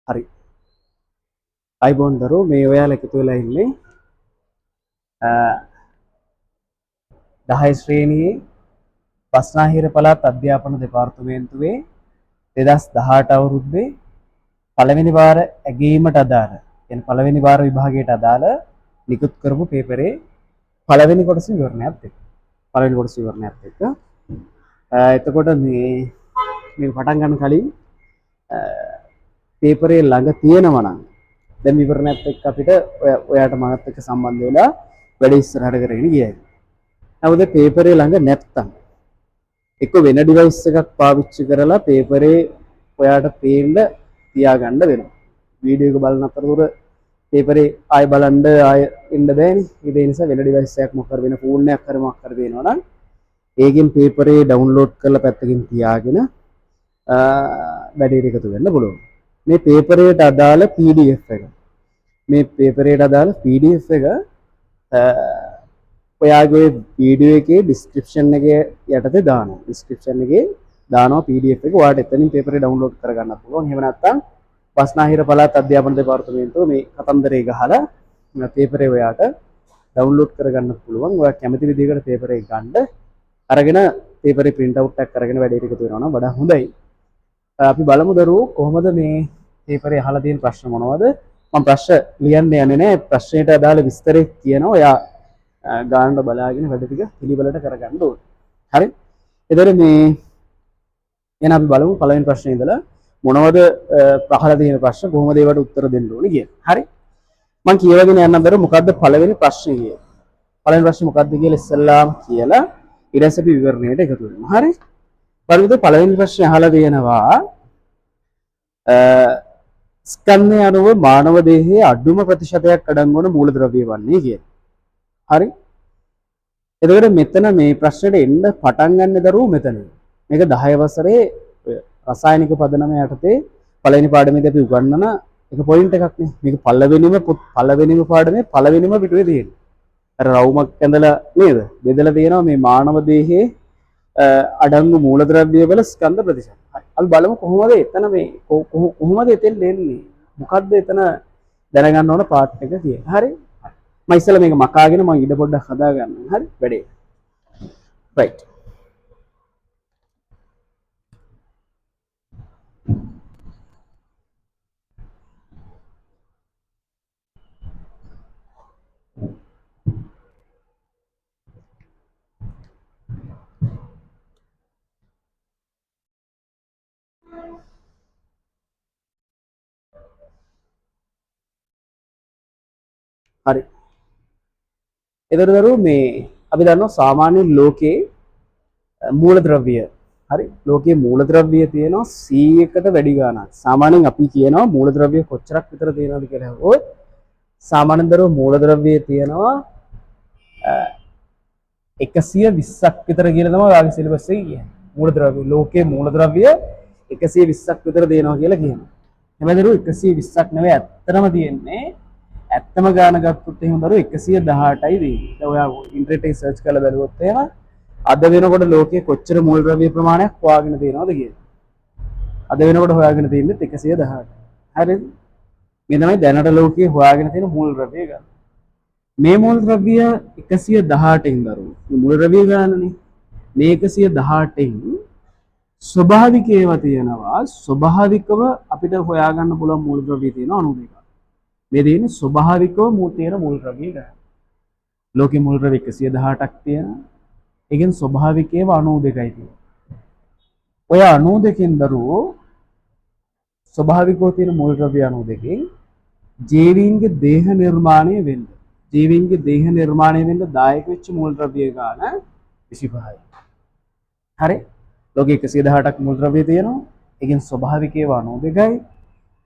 හරි. අයිබෝන් දරුවෝ මේ ඔයාලා එකතු වෙලා ඉන්නේ 10 ශ්‍රේණියේ බස්නාහිර පළාත් අධ්‍යාපන දෙපාර්තමේන්තුවේ 2018 අවුරුද්දේ පළවෙනි වාර ඇගීමට අදාළ කියන්නේ පළවෙනි වාර විභාගයට අදාළ නිකුත් කරපු පේපරේ පළවෙනි කොටස විවරණයත් එක්ක එතකොට මේ පටන් ගන්න කලින් පේපරේ ළඟ තියෙනවා නම් දැන් විවරණයත් එක්ක අපිට ඔයාට මාත් එක්ක සම්බන්ධ වෙලා වැඩ ඉස්සරහට කරගෙන ගියයි. නමුත් පේපරේ ළඟ නැත්තම් එක්ක වෙන ඩිවයිස් එකක් පාවිච්චි කරලා පේපරේ ඔයාට පේන්න තියාගන්න වෙනවා. වීඩියෝ එක බලන අතරතුර පේපරේ ආයෙ බලන්න ආයෙ ඉන්න බෑනේ. ඒ නිසා වෙන ඩිවයිස් එකක් මොකක් කර වෙන ෆෝන් එකක් කර මොකක් කර දෙනවා නම් ඒකෙන් පේපරේ ඩවුන්ලෝඩ් කරලා පැත්තකින් තියාගෙන වැඩේට එකතු වෙන්න පුළුවන්. මේ පේපරේට අදාළ PDF එක. මේ පේපරේට අදාළ PDF එක ඔයාගේ වීඩියෝ එකේ ඩිස්ක්‍රිප්ෂන් එකේ යටතේ දානවා. ඩිස්ක්‍රිප්ෂන් එකේ දානවා PDF එක. ඔයාලට එතනින් පේපරේ ඩවුන්ලෝඩ් කරගන්න පුළුවන්. එහෙම නැත්නම් බස්නාහිර පළාත් අධ්‍යාපන දෙපාර්තමේන්තුව මේ කතන්දරේ ගහලා පේපරේ ඔයාට ඩවුන්ලෝඩ් කරගන්න පුළුවන්. ඔයා කැමති විදිහකට පේපරේ ගන්න අරගෙන පේපරේ print out එකක් අරගෙන වැඩේට එකතු වෙනවා නම් වඩා හොඳයි. අපි බලමු දරුවෝ කොහොමද මේ පේපරේ අහලා තියෙන ප්‍රශ්න මොනවද? මම ප්‍රශ්න ලියන්න යන්නේ නැහැ. ප්‍රශ්නෙට අදාළ විස්තරේ කියනවා. ඔයා ගානට බලාගෙන වැඩ ටික පිළිවෙලට කරගන්න ඕනේ. හරි? එතකොට මේ එහෙනම් අපි බලමු පළවෙනි ප්‍රශ්නේ ඉඳලා මොනවද අහලා තියෙන ප්‍රශ්න කොහොමද ඒවට උත්තර දෙන්න ඕනේ කියලා. හරි? මම කියවගෙන යන්න බර මොකද්ද පළවෙනි ප්‍රශ්නේ කියන්නේ. පළවෙනි ප්‍රශ්නේ මොකද්ද කියලා ඉස්සෙල්ලාම කියලා ඊට පස්සේ අපි විවරණයට එකතු වෙනවා. හරි? බලමුද පළවෙනි ප්‍රශ්නේ අහලා තියෙනවා ස්කන්ධය අනුව මානව දේහයේ අඩුම ප්‍රතිශතයක් අඩංගු වන මූලද්‍රව්‍ය වන්නේ කියලා. හරි? එතකොට මෙතන මේ ප්‍රශ්නෙට එන්න පටන් ගන්න දරුවෝ මෙතන. මේක 10 වසරේ රසායනික පදනම යටතේ පළවෙනි පාඩමේදී අපි උගන්වන එක පොයින්ට් එකක් නේ. මේක පළවෙනිම පාඩමේ පළවෙනිම පිටුවේ තියෙනවා. අර රවුමක් ඇඳලා නේද? බෙදලා තියෙනවා මේ මානව දේහයේ අඩංගු මූලද්‍රව්‍ය වල ස්කන්ධ ප්‍රතිශතය. හරි. අපි බලමු කොහොමද එතන මේ කොහොමද එතෙන් දෙන්නේ? මොකද්ද එතන දැනගන්න ඕන පාර්ට් එක කියන්නේ. හරි? මම ඉස්සෙල්ලා මේක මකාගෙන මම ඉඩ පොඩ්ඩක් හදා ගන්නවා. හරි? වැඩේ. රයිට්. හරි. එතකොට දරුවෝ මේ අපි දන්නවා සාමාන්‍ය ලෝකයේ මූලද්‍රව්‍ය හරි ලෝකයේ මූලද්‍රව්‍ය තියෙනවා 100කට වැඩි ගණනක්. සාමාන්‍යයෙන් අපි කියනවා මූලද්‍රව්‍ය කොච්චරක් විතර තියෙනවද කියලා අහුවොත් සාමාන්‍යයෙන් දරුවෝ මූලද්‍රව්‍ය තියෙනවා 120ක් විතර කියලා තමයි ඔයාගේ සිලබස් එකේ කියන්නේ. මූලද්‍රව්‍ය ලෝකයේ මූලද්‍රව්‍ය 120ක් විතර දෙනවා කියලා කියනවා. හැබැයි දරුවෝ 120ක් නෙවෙයි ඇත්තටම තියෙන්නේ ඇත්තම ගාන ගත්තොත් එහෙම දරුවෝ 118යි වෙන්නේ. දැන් ඔයා ඉන්ටර්නෙට් එකේ සර්ච් කරලා බලුවොත් එහෙම අද වෙනකොට ලෝකයේ කොච්චර මූලද්‍රව්‍ය ප්‍රමාණයක් හොයාගෙන තියෙනවද කියලා. අද වෙනකොට හොයාගෙන තියෙන්නේ 118. හරිද? මේ තමයි දැනට ලෝකයේ හොයාගෙන තියෙන මූලද්‍රව්‍ය ගන්න. මේ මූලද්‍රව්‍ය 118න් දරුවෝ. මේ මූලද්‍රව්‍ය ගන්නනේ. මේ 118න් ස්වභාවික ඒවා තියෙනවා. ස්වභාවිකව අපිට හොයාගන්න පුළුවන් මූලද්‍රව්‍ය තියෙනවා 92ක්. මේ තියෙන්නේ ස්වභාවිකව තියෙන මූලද්‍රව්‍ය ගන්න. ලෝකයේ මූලද්‍රව්‍ය 118ක් තියෙනවා. ඒකෙන් ස්වභාවික ඒවා 92යි තියෙනවා. ඔය 92කින් දරුවෝ ස්වභාවිකව තියෙන මූලද්‍රව්‍ය 92කින් ජීවීන්ගේ දේහ නිර්මාණය වෙන්න දායක වෙච්ච මූලද්‍රව්‍ය ගාන 25යි. හරි? ලෝකයේ 118ක් මූලද්‍රව්‍ය තියෙනවා. ඒකෙන් ස්වභාවික ඒවා 92යි.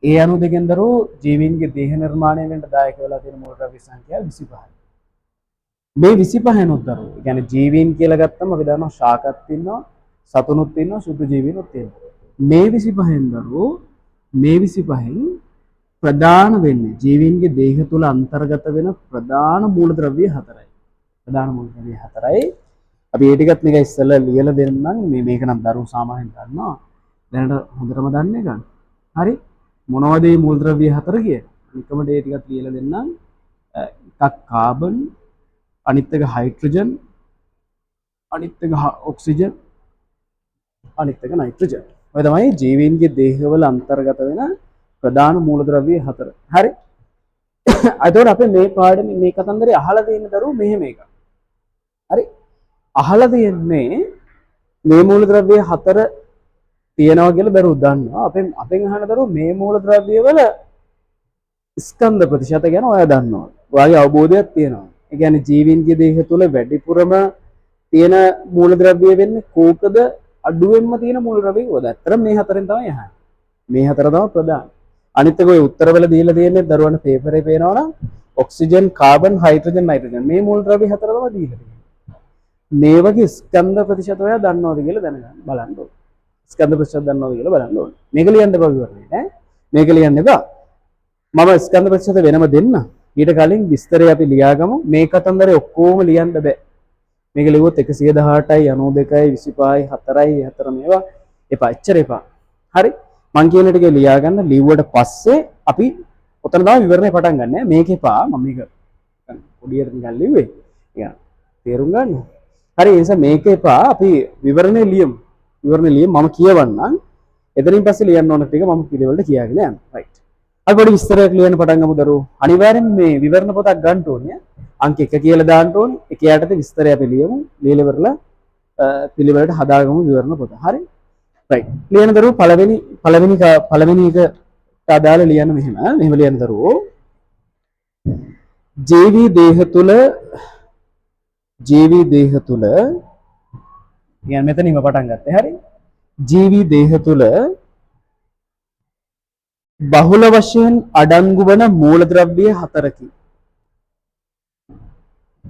ඒ 92කින් දරුවෝ ජීවීන්ගේ දේහ නිර්මාණය වෙන්න දායක වෙලා තියෙන මූලද්‍රව්‍ය සංඛ්‍යාව 25යි. මේ 25 නුත් දරුවෝ. ඒ කියන්නේ ජීවීන් කියලා ගත්තම අපි දන්නවා ශාකත් ඉන්නවා, සතුනුත් ඉන්නවා, සුදු ජීවීනුත් ඉන්නවා. මේ 25න් දරුවෝ මේ 25න් ප්‍රධාන වෙන්නේ ජීවීන්ගේ දේහ තුල අන්තර්ගත වෙන ප්‍රධාන මූලද්‍රව්‍ය 4යි. අපි ඒ ටිකත් නිකන් ඉස්සෙල්ලා ලියලා දෙන්නම්. මේක නම් දරුවෝ සාමාන්‍යයෙන් දන්නවා. දැනට හොඳටම දන්නේ ගන්න. හරි? මොනවද මේ මූලද්‍රව්‍ය හතර කියන්නේ? නිකමට ඒ ටිකක් ලියලා දෙන්නම්. එකක් කාබන්, අනිත් එක හයිඩ්‍රජන්, අනිත් එක ඔක්සිජන්, අනිත් එක නයිට්‍රජන්. ඔය තමයි ජීවීන්ගේ දේහවල අන්තර්ගත වෙන ප්‍රධාන මූලද්‍රව්‍ය හතර. හරි. එතකොට අපි මේ පාඩමේ මේ කතන්දරේ අහලා තියෙන දරුවෝ මෙහෙම එකක්. හරි. අහලා තියෙන්නේ මේ මූලද්‍රව්‍ය හතර තියෙනවා කියලා දරුවෝ දන්නවා. අපෙන් අහන දරුවෝ මේ මූලද්‍රව්‍ය වල ස්කන්ධ ප්‍රතිශත ගැන ඔයා දන්නවා. ඔයාගේ අවබෝධයක් තියෙනවා. ඒ කියන්නේ ජීවීන්ගේ දේහ තුල වැඩිපුරම තියෙන මූලද්‍රව්‍ය වෙන්නේ කෝකද අඩුවෙන්ම තියෙන මූලද්‍රව්‍ය කොහොමද? ඇත්තටම මේ හතරෙන් තමයි අහන්නේ. මේ හතර තමයි ප්‍රධාන. අනිත් එක ඔය උත්තරවල දීලා තියෙන්නේ දරුවන්ට පේපරේ පේනවනම් ඔක්සිජන්, කාබන්, හයිඩ්‍රජන්, නයිට්‍රජන් මේ මූලද්‍රව්‍ය හතර තමයි දීලා තියෙන්නේ. මේ වගේ ස්කන්ධ ප්‍රතිශත ඔයා දන්නවද කියලා දැනගන්න බලන්න ඕනේ. ස්කන්ධ ප්‍රතිශත දන්නවද කියලා බලන්න ඕනේ. මේක ලියන්න බෑ විවරණේ ඈ. මේක ලියන්න එපා. මම ස්කන්ධ ප්‍රතිශත වෙනම දෙන්න. ඊට කලින් විස්තරය අපි ලියාගමු. මේ කතන්දරේ ඔක්කොම ලියන්න බෑ. මේක ලිව්වොත් 118යි 92යි 25යි 4යි 4 මේවා එපා. එච්චර එපා. හරි. මං කියන ටික ලියා ගන්න. ලිව්වට පස්සේ අපි ඔතන තමයි විවරණේ පටන් ගන්න. මේක එපා. මම මේක පොඩියට නිකන් ලිව්වේ. ඒක තේරුම් ගන්න. හරි. ඒ නිසා මේක එපා. අපි විවරණේ ලියමු. විවරණේ ලියමු. මම කියවන්නම්. එතනින් පස්සේ ලියන්න ඕන ටික මම පිළිවෙලට කියාගෙන යනවා. රයිට්. අපි පොඩි විස්තරයක් ලියන්න පටන් ගමු දරුවෝ. අනිවාර්යෙන් මේ විවරණ පොතක් ගන්න ඕනේ. අංක 1 කියලා දාන්න ඕනේ. ඒක යටතේ විස්තරය අපි ලියමු. ලියලා ඉවරලා පිළිවෙලට හදාගමු විවරණ පොත. හරි? රයිට්. ලියන දරුවෝ පළවෙනි එකට අදාළ ලියන්න මෙහෙම. මෙහෙම ලියන දරුවෝ ජීවී දේහ තුල يعني මෙතනින්ම පටන් ගත්තේ. හරි? ජීවී දේහ තුල බහුල වශයෙන් අඩංගු වන මූලද්‍රව්‍ය හතරකි.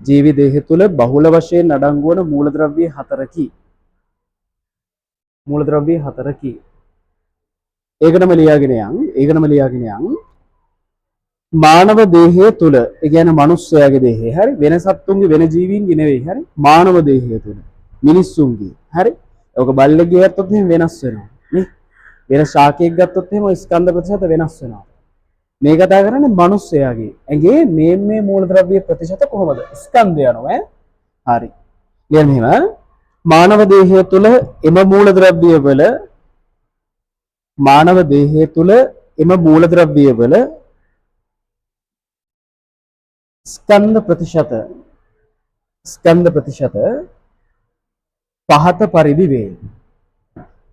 ජීවි දේහ තුල බහුල වශයෙන් අඩංගු වන මූලද්‍රව්‍ය හතරකි. මූලද්‍රව්‍ය හතරකි. ඒකටම ලියාගෙන යන්. මානව දේහය තුල, ඒ කියන්නේ මිනිස්යාගේ දේහය, හරි? වෙන සත්තුන්ගේ වෙන ජීවීන්ගේ නෙවෙයි, හරි? මානව දේහය තුල. මිනිස්සුන්ගේ, හරි? ඔක බල්ලෙක්ගේ ගත්තොත් එහෙම වෙනස් වෙනවා. නේ? වෙන ශාකයක් ගත්තොත් එහෙම ස්කන්ධ ප්‍රතිශත වෙනස් වෙනවා. මේ කතා කරන්නේ මිනිස්සයාගේ. ඇඟේ මේ මූලද්‍රව්‍ය ප්‍රතිශත කොහොමද? ස්කන්ධය යනවා ඈ. හරි. ලියන්න එහෙම. මානව දේහය තුල එම මූලද්‍රව්‍ය වල ස්කන්ධ ප්‍රතිශත පහත පරිදි වේ.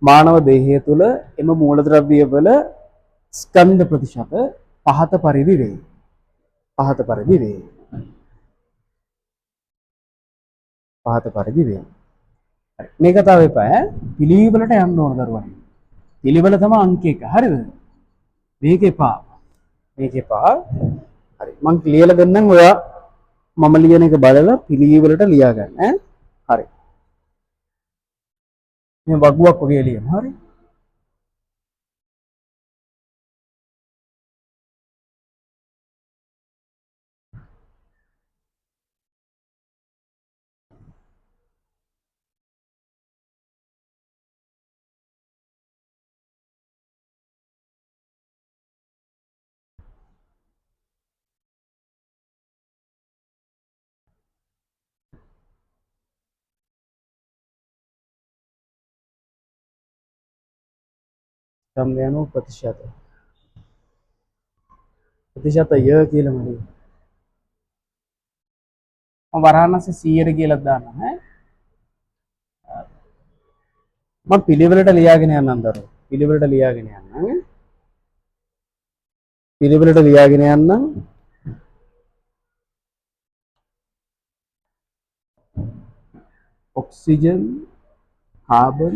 මානව දේහය තුල එම මූලද්‍රව්‍ය වල ස්කන්ධ ප්‍රතිශත පහත පරිදි වේ. හරි. මේ කතාව එපා ඈ. පිළිවෙලට යන්න ඕන දරුවනේ. පිළිවෙල තමයි අංක 1. හරිද? මේක එපා. හරි. මං ලියලා දෙන්නම් ඔයා මම ලියන එක බලලා පිළිවෙලට ලියා ගන්න ඈ. හරි. මේ වගුවක් වගේ ලියමු. හරි. සම්යano ප්‍රතිශත ය කියලා මම වරහානස 100ට කියලා දානවා ඈ. මම පිළිවෙලට ලියාගෙන යන්නම් දරුවෝ. පිළිවෙලට ලියාගෙන යන්නම්. Oxygen, carbon,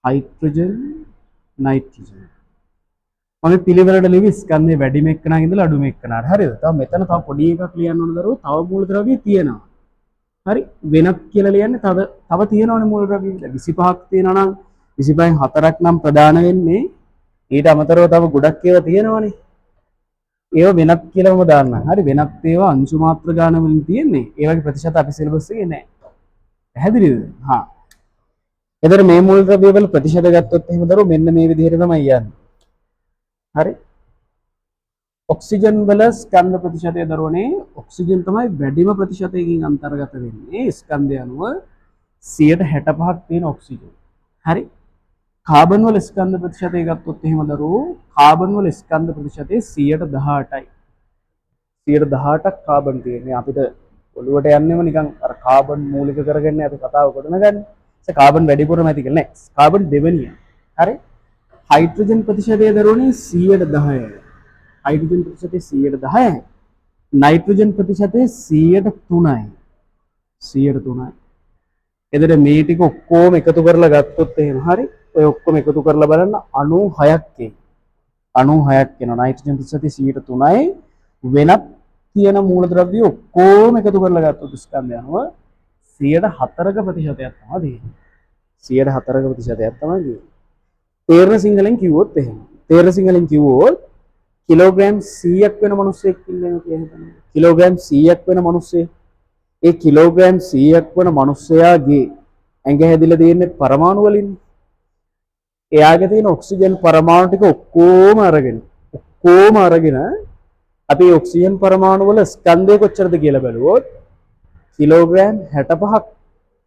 hydrogen, nitrogen. මම පිළිවෙලට ලිවි ස්කන්ධේ වැඩිම එක්කනා ඉඳලා අඩුම එක්කනාට. හරිද? තව මෙතන තව පොඩි එකක් ලියන්න ඕන දරුවෝ. තව මූලද්‍රව්‍ය තියෙනවා. හරි? වෙනත් කියලා ලියන්නේ තව තියෙනවනේ මූලද්‍රව්‍ය. 25ක් තියෙනවා නම් 25න් 4ක් නම් ප්‍රධාන වෙන්නේ. ඊට අමතරව තව ගොඩක් ඒවා තියෙනවනේ. ඒවා වෙනත් කියලාම දාන්න. හරි? වෙනත් ඒවා අංශු මාත්‍ර ගාන වලින් තියෙන්නේ. ඒ වගේ ප්‍රතිශත අපි සිලබස් එකේ නැහැ. පැහැදිලිද? හා. එතකොට මේ මූලද්‍රව්‍ය වල ප්‍රතිශත ගත්තොත් එහෙම දරුවෝ මෙන්න මේ විදිහට තමයි යන්නේ. හරි. ඔක්සිජන් වල ස්කන්ධ ප්‍රතිශතය දරුවනේ ඔක්සිජන් තමයි වැඩිම ප්‍රතිශතයකින් අන්තර්ගත වෙන්නේ ස්කන්ධය අනුව 65%ක් තියෙන ඔක්සිජන්. හරි. කාබන් වල ස්කන්ධ ප්‍රතිශතය ගත්තොත් එහෙම දරුවෝ කාබන් වල ස්කන්ධ ප්‍රතිශතය 118යි. 118ක් කාබන් තියෙන්නේ. අපිට ඔළුවට යන්නේම නිකන් අර කාබන් මූලික කරගෙන අපි කතාව ගොඩනගන්නේ. ඒ කාබන් වැඩිපුරම ඇති කියලා නෑ. කාබන් දෙවෙනිය. හරි. හයිඩ්‍රජන් ප්‍රතිශතය දරුවනේ 110යි. හයිඩ්‍රජන් ප්‍රතිශතය 110යි. නයිට්‍රජන් ප්‍රතිශතය 103යි. 103යි. එතකොට මේ ටික ඔක්කොම එකතු කරලා ගත්තොත් එහෙම හරි. ඔය ඔක්කොම එකතු කරලා බලන්න 96ක් එයි. 96ක් එනවා. නයිට්‍රජන් ප්‍රතිශතය 103යි. වෙනත් තියෙන මූලද්‍රව්‍ය ඔක්කොම එකතු කරලා ගත්තොත් ස්කන්ධය අනුව 104ක ප්‍රතිශතයක් තමයි දෙන්නේ. 104ක ප්‍රතිශතයක් තමයි දෙන්නේ. තේරෙන සිංහලෙන් කිව්වොත් එහෙම. තේරෙන සිංහලෙන් කිව්වොත් කිලෝග්‍රෑම් 100ක් වෙන මිනිස්සෙක් ඉන්නවා කියන්නේ. කිලෝග්‍රෑම් 100ක් වෙන මිනිස්සෙක්. ඒ කිලෝග්‍රෑම් 100ක් වෙන මිනිස්සයාගේ ඇඟ හැදිලා තියෙන්නේ පරමාණු වලින්. එයාගේ තියෙන ඔක්සිජන් පරමාණු ටික ඔක්කොම අරගෙන අපි ඔක්සිජන් පරමාණු වල ස්කන්ධය කොච්චරද කියලා බැලුවොත් කිලෝග්‍රෑම් 65ක්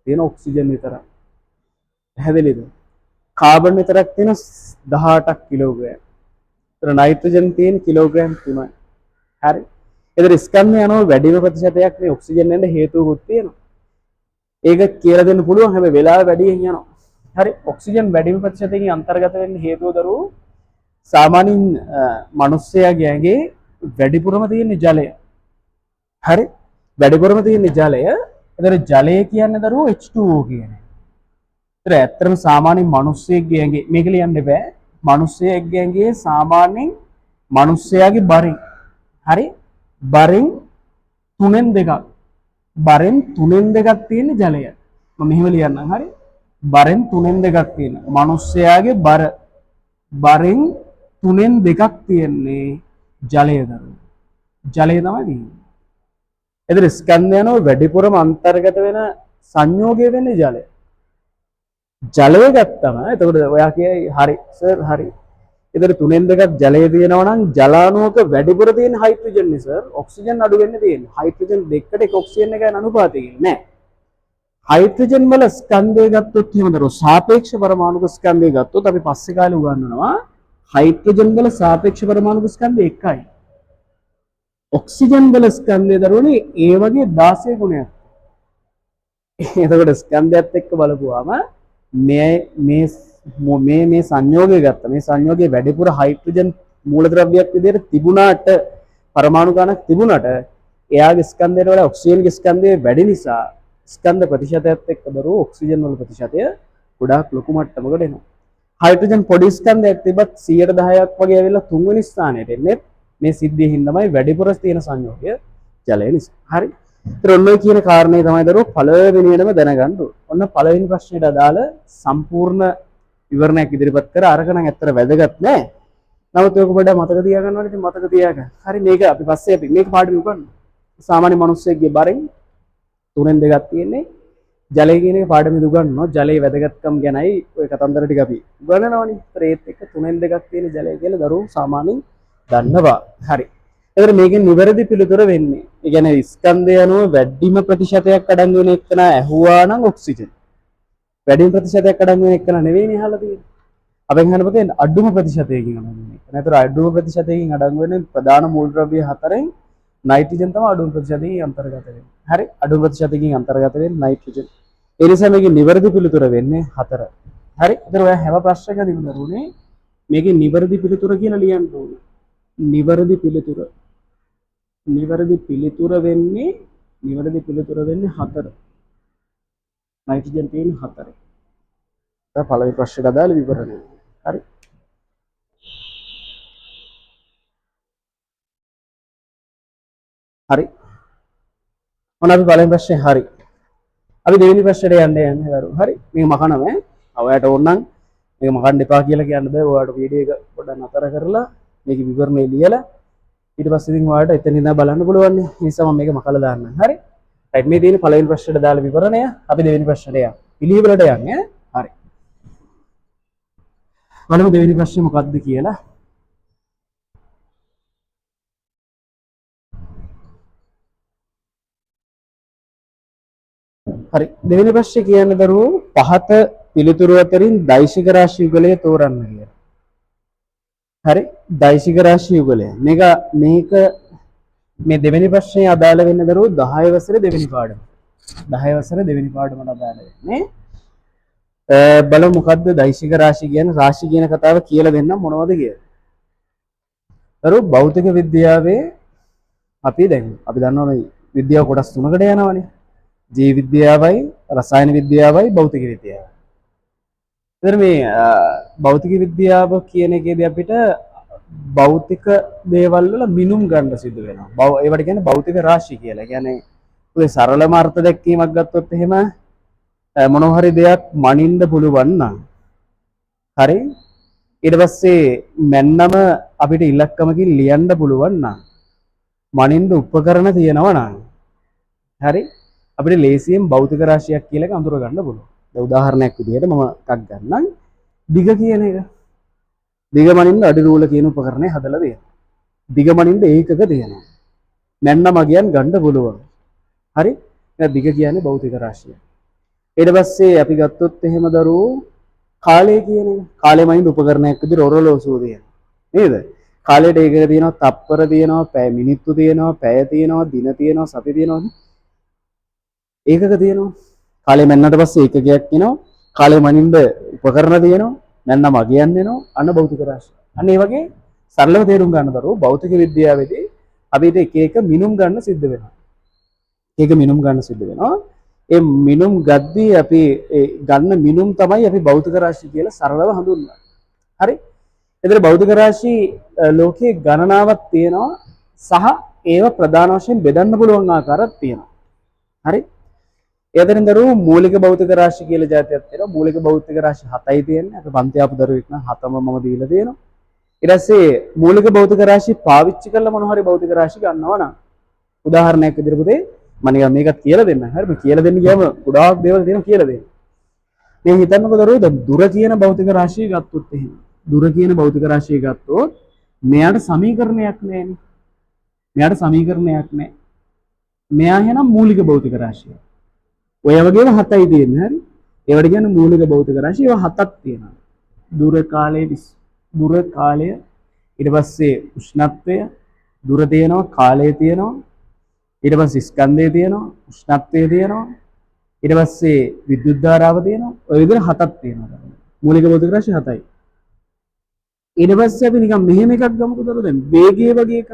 තියෙන ඔක්සිජන් විතරයි. පැහැදිලිද? කාබන් විතරක් තියෙන 18ක් කිලෝග්‍රෑම්. ඒතර නයිට්‍රජන් තියෙන කිලෝග්‍රෑම් 3යි. හරි. ඒතර ස්කන්ධය යනවා වැඩිම ප්‍රතිශතයක් මේ ඔක්සිජන් වෙන්න හේතුවකුත් තියෙනවා. ඒක කියලා දෙන්න පුළුවන් හැබැයි වෙලාව වැඩියෙන් යනවා. හරි. ඔක්සිජන් වැඩිම ප්‍රතිශතයෙන් අන්තර්ගත වෙන්න හේතුව දරුවෝ සාමාන්‍යයෙන් මිනිස්සයාගේ ඇඟේ වැඩිපුරම තියෙන ජලය. හරි. වැඩිපුරම තියෙන ජලය. ඒතර ජලය කියන්නේ දරුවෝ H2O කියන්නේ. ඒතර ඇත්තටම සාමාන්‍යයෙන් මිනිස්සෙක්ගේ ඇඟේ මේක ලියන්න බෑ. මිනිස්සෙක්ගේ ඇඟේ සාමාන්‍යයෙන් මිනිස්සයාගේ බරින් හරි බරින් 3න් 2ක් බරෙන් 3න් 2ක් තියෙන ජලය. මම මෙහෙම ලියන්නම් හරි. බරෙන් 3න් 2ක් තියෙන මිනිස්සයාගේ බරෙන් 3න් 2ක් තියෙන්නේ ජලය දරුවෝ. ජලය තමයි තියෙන්නේ. එතන ස්කන්ධයන්ව වැඩිපුරම අන්තර්ගත වෙන සංයෝගය වෙන්නේ ජලය. ජලය ගත්තම එතකොට ඔයා කියයි හරි සර් හරි. එතන 3න් 2ක් ජලය තියෙනවා නම් ජලාණුවක වැඩිපුර තියෙන හයිඩ්‍රජන් නේ සර්. ඔක්සිජන් අඩු වෙන්න තියෙන්නේ. හයිඩ්‍රජන් දෙකට එක ඔක්සිජන් එකයි අනුපාතය කියන්නේ නෑ. හයිඩ්‍රජන් වල ස්කන්ධය ගත්තොත් එහෙම දරුවෝ සාපේක්ෂ පරමාණුක ස්කන්ධය ගත්තොත් අපි පස්සේ කාලේ උගන්වනවා හයිඩ්‍රජන් වල සාපේක්ෂ පරමාණුක ස්කන්ධය එකයි. ඔක්සිජන් වල ස්කන්ධය දරුවනේ ඒ වගේ 16 ගුණයක්. එතකොට ස්කන්ධයත් එක්ක බලපුවාම මේ සංයෝගය ගත්ත මේ සංයෝගයේ වැඩිපුර හයිඩ්‍රජන් මූලද්‍රව්‍යයක් විදිහට තිබුණාට පරමාණු ගණනක් තිබුණාට එයාගේ ස්කන්ධයට වඩා ඔක්සිජන්ගේ ස්කන්ධය වැඩි නිසා ස්කන්ධ ප්‍රතිශතයත් එක්ක දරුවෝ ඔක්සිජන් වල ප්‍රතිශතය ගොඩාක් ලොකු මට්ටමකට එනවා. හයිඩ්‍රජන් පොඩි ස්කන්ධයක් තිබ්බත් 110ක් වගේ ඇවිල්ලා තුන්වෙනි ස්ථානයට එන්නේ මේ සිද්ධියෙන් හින්දාමයි වැඩිපුර තියෙන සංයෝගය ජලය නිසා. හරි. ඒතර ඔන්න ඔය කියන කාරණේ තමයි දරුවෝ පළවෙනියටම දැනගන්න ඕනේ. ඔන්න පළවෙනි ප්‍රශ්නෙට අදාළ සම්පූර්ණ විවරණයක් ඉදිරිපත් කර අරක නම් ඇත්තට වැදගත් නෑ. නමුත් ඔයක පොඩ්ඩක් මතක තියාගන්න ඕනේ. ඉතින් මතක තියාගන්න. හරි මේක අපි පස්සේ අපි මේක පාඩමේ උගන්වනවා. සාමාන්‍ය මිනිස්සෙක්ගේ බරෙන් 3න් 2ක් තියෙන්නේ. ජලය කියන එක පාඩමේ උගන්වනවා. ජලයේ වැදගත්කම් ගැනයි ඔය කතන්දර ටික අපි උගන්වනවානේ. ඒත් එක්ක 3න් 2ක් තියෙන ජලය කියලා දරුවෝ සාමාන්‍යයෙන් දන්නවා. හරි. ඒතර මේකෙන් නිවැරදි පිළිතුර වෙන්නේ. ඒ කියන්නේ ස්කන්ධය අනුව වැඩිම ප්‍රතිශතයක් අඩංගු වෙන එකන ඇහුවා නම් ඔක්සිජන්. වැඩිම ප්‍රතිශතයක් අඩංගු වෙන එකන නෙවෙයිනේ අහලා තියෙන්නේ. අපෙන් අහන්න පුතේ අඩුම ප්‍රතිශතයකින් අඩංගු වෙන එක. නැතර අඩුම ප්‍රතිශතයකින් අඩංගු වෙන ප්‍රධාන මූලද්‍රව්‍ය හතරෙන් නයිට්‍රජන් තමයි අඩුම ප්‍රතිශතයකින් අන්තර්ගත වෙන්නේ. හරි අඩුම ප්‍රතිශතයකින් අන්තර්ගත වෙන්නේ නයිට්‍රජන්. ඒ නිසා මේකේ නිවැරදි පිළිතුර වෙන්නේ 4. හරි. ඒතර ඔය හැම ප්‍රශ්නයකදීම දරුවනේ මේකේ නිවැරදි පිළිතුර කියලා ලියන්න ඕනේ. නිවැරදි පිළිතුර වෙන්නේ 4. නයිට්‍රජන් තියෙන්නේ 4. ඒක පළවෙනි ප්‍රශ්නයට අදාළ විවරණය. හරි. හරි. මොන අපි පළවෙනි ප්‍රශ්නේ හරි. අපි දෙවෙනි ප්‍රශ්නයට යන්නේ දරුවෝ. හරි. මේක මකනම ඔයාලට ඕන නම් මේක මකන්න එපා කියලා කියන්න බෑ. ඔයාලට වීඩියෝ එක පොඩ්ඩක් නතර කරලා මේක විවරණය ලියලා ඊට පස්සේ ඉතින් ඔයාලට එතන ඉඳන් බලන්න පුළුවන් නේ. ඒ නිසා මම මේක මකලා දාන්නම්. හරි. රයිට් මේ තියෙන පළවෙනි ප්‍රශ්නයට දාලා විවරණය. අපි දෙවෙනි ප්‍රශ්නයට යමු. පිළිවෙලට යන්නේ. හරි. බලමු දෙවෙනි ප්‍රශ්නේ මොකක්ද කියලා. හරි. දෙවෙනි ප්‍රශ්නේ කියන්නේ දරුවෝ පහත පිළිතුරු අතරින් දෛශික රාශි යුගලය තෝරන්න කියලා. හරි. දෛශික රාශි යුගලය. මේක මේ දෙවෙනි ප්‍රශ්නේ අදාළ වෙන්නේ දරුවෝ 10 වසරේ දෙවෙනි පාඩම. 10 වසරේ දෙවෙනි පාඩමට අදාළ වෙන්නේ. බලමු මොකද්ද දෛශික රාශි කියන්නේ? රාශි කියන කතාව කියලා දෙන්න මොනවද කියලා. දරුවෝ භෞතික විද්‍යාවේ අපි දන්නවා මේ විද්‍යාව කොටස් තුනකට යනවානේ. ජීව විද්‍යාවයි, රසායන විද්‍යාවයි, භෞතික විද්‍යාවයි. එතන මේ භෞතික විද්‍යාව කියන එකේදී අපිට භෞතික දේවල් වල මිනුම් ගන්න සිදු වෙනවා. ඒවට කියන්නේ භෞතික රාශි කියලා. ඒ කියන්නේ ඔය සරලම අර්ථ දැක්වීමක් ගත්තොත් එහෙම මොනවා හරි දෙයක් මනින්න පුළුවන් නම් හරි ඊට පස්සේ මැන්නම අපිට ඉලක්කමකින් ලියන්න පුළුවන් නම් මනින්න උපකරණ තියෙනවා නම් හරි අපිට ලේසියෙන් භෞතික රාශියක් කියලා එක අඳුර ගන්න පුළුවන්. දැන් උදාහරණයක් විදිහට මම එකක් ගන්නම්. දිග කියන එක. දිග මනින්න අඩි රූල කියන උපකරණය හදලා තියෙනවා. දිග මනින්න ඒකක තියෙනවා. මැන්න මගියන් ගන්න පුළුවන්. හරි? එහෙනම් දිග කියන්නේ භෞතික රාශිය. ඊට පස්සේ අපි ගත්තොත් එහෙම දරුවෝ කාලය කියන එක. කාලය මනින්න උපකරණයක් විදිහට ඔරලෝසුව තියෙනවා. නේද? කාලයට ඒකක තියෙනවා, තප්පර තියෙනවා, පැය මිනිත්තු තියෙනවා, පැය තියෙනවා, දින තියෙනවා, සති තියෙනවා. ඒකක තියෙනවා. කාලය මැන්නට පස්සේ ඒකකයක් එනවා. කාලය මනින්න උපකරණ තියෙනවා. මැන්න මගියන් වෙනවා. අන්න භෞතික රාශිය. අන්න ඒ වගේ සරලව තේරුම් ගන්න දරුවෝ භෞතික විද්‍යාවේදී අපිට එක එක මිනුම් ගන්න සිද්ධ වෙනවා. ඒක මිනුම් ගන්න සිද්ධ වෙනවා. ඒ මිනුම් ගද්දී අපි ගන්න මිනුම් තමයි අපි භෞතික රාශි කියලා සරලව හඳුන්වන්නේ. හරි? එතන භෞතික රාශි ලෝකේ ගණනාවක් තියෙනවා සහ ඒව ප්‍රධාන වශයෙන් බෙදන්න පුළුවන් ආකාරයක් තියෙනවා. හරි? එතනින් දරුවෝ මූලික භෞතික රාශි කියලා જાතියක් තියෙනවා. මූලික භෞතික රාශි 7යි තියෙන්නේ. අපි පන්ති ආපු දරුවෙක් නම් 7ම මම දීලා තියෙනවා. ඊට පස්සේ මූලික භෞතික රාශි පාවිච්චි කරලා මොන හරි භෞතික රාශි ගන්නවා නම් උදාහරණයක් විදිහට පුතේ මම නිකන් මේකත් කියලා දෙන්න. හරි මම කියලා දෙන්න ගියාම ගොඩාක් දේවල් තියෙනවා කියලා දෙන්න. මේ හිතන්නකෝ දරුවෝ දැන් දුර කියන භෞතික රාශිය ගත්තොත් එහෙම. දුර කියන භෞතික රාශිය ගත්තොත් මෙයාට සමීකරණයක් නැහැනේ. මෙයාට සමීකරණයක් නැහැ. මෙයා එහෙනම් මූලික භෞතික රාශිය. ඔය වගේම 7යි තියෙන්නේ. හරි? ඒවට කියන්නේ මූලික භෞතික රාශිය. ඒවා 7ක් තියෙනවා. දුර කාලය ඊට පස්සේ උෂ්ණත්වය දුර තියෙනවා කාලය තියෙනවා ඊට පස්සේ ස්කන්ධය තියෙනවා උෂ්ණත්වය තියෙනවා ඊට පස්සේ විද්‍යුත් ධාරාව තියෙනවා ඔය විදිහට 7ක් තියෙනවා මූලික භෞතික රාශි 7යි ඊට පස්සේ අපි නිකන් මෙහෙම එකක් ගමුකෝ දරුවෝ දැන් වේගය වගේ එකක්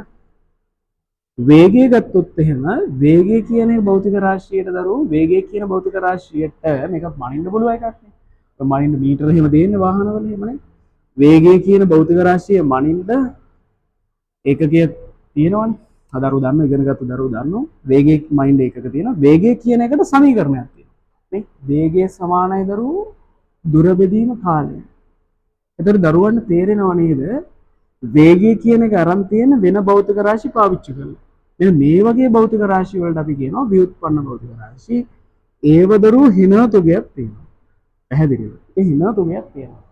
වේගය ගත්තොත් එහෙම වේගය කියන භෞතික රාශියට දරුවෝ වේගය කියන භෞතික රාශියට මේක මනින්න පුළුවන් එකක් නේ ඔය මනින්න මීටර එහෙම දෙන්නේ වාහනවල එහෙමනේ වේගය කියන භෞතික රාශිය මනින්න ඒකකය තියෙනවනේ. අදාරු දන්න ඉගෙනගත්තු දරුවෝ දන්නවා. වේගය මනින්න ඒකක තියෙනවා. වේගය කියන එකට සමීකරණයක් තියෙනවා. නේ? වේගය සමානයි දරුවෝ දුර බෙදීම කාලය. ඒතර දරුවන්ට තේරෙනව නේද? වේගය කියන එක අරන් තියෙන වෙන භෞතික රාශි පාවිච්චි කරලා. මෙන්න මේ වගේ භෞතික රාශි වලට අපි කියනවා ව්‍යුත්පන්න භෞතික රාශි. ඒව දරුවෝ හිනා තුගයක් තියෙනවා. පැහැදිලිද? ඒ හිනා තුගයක් තියෙනවා.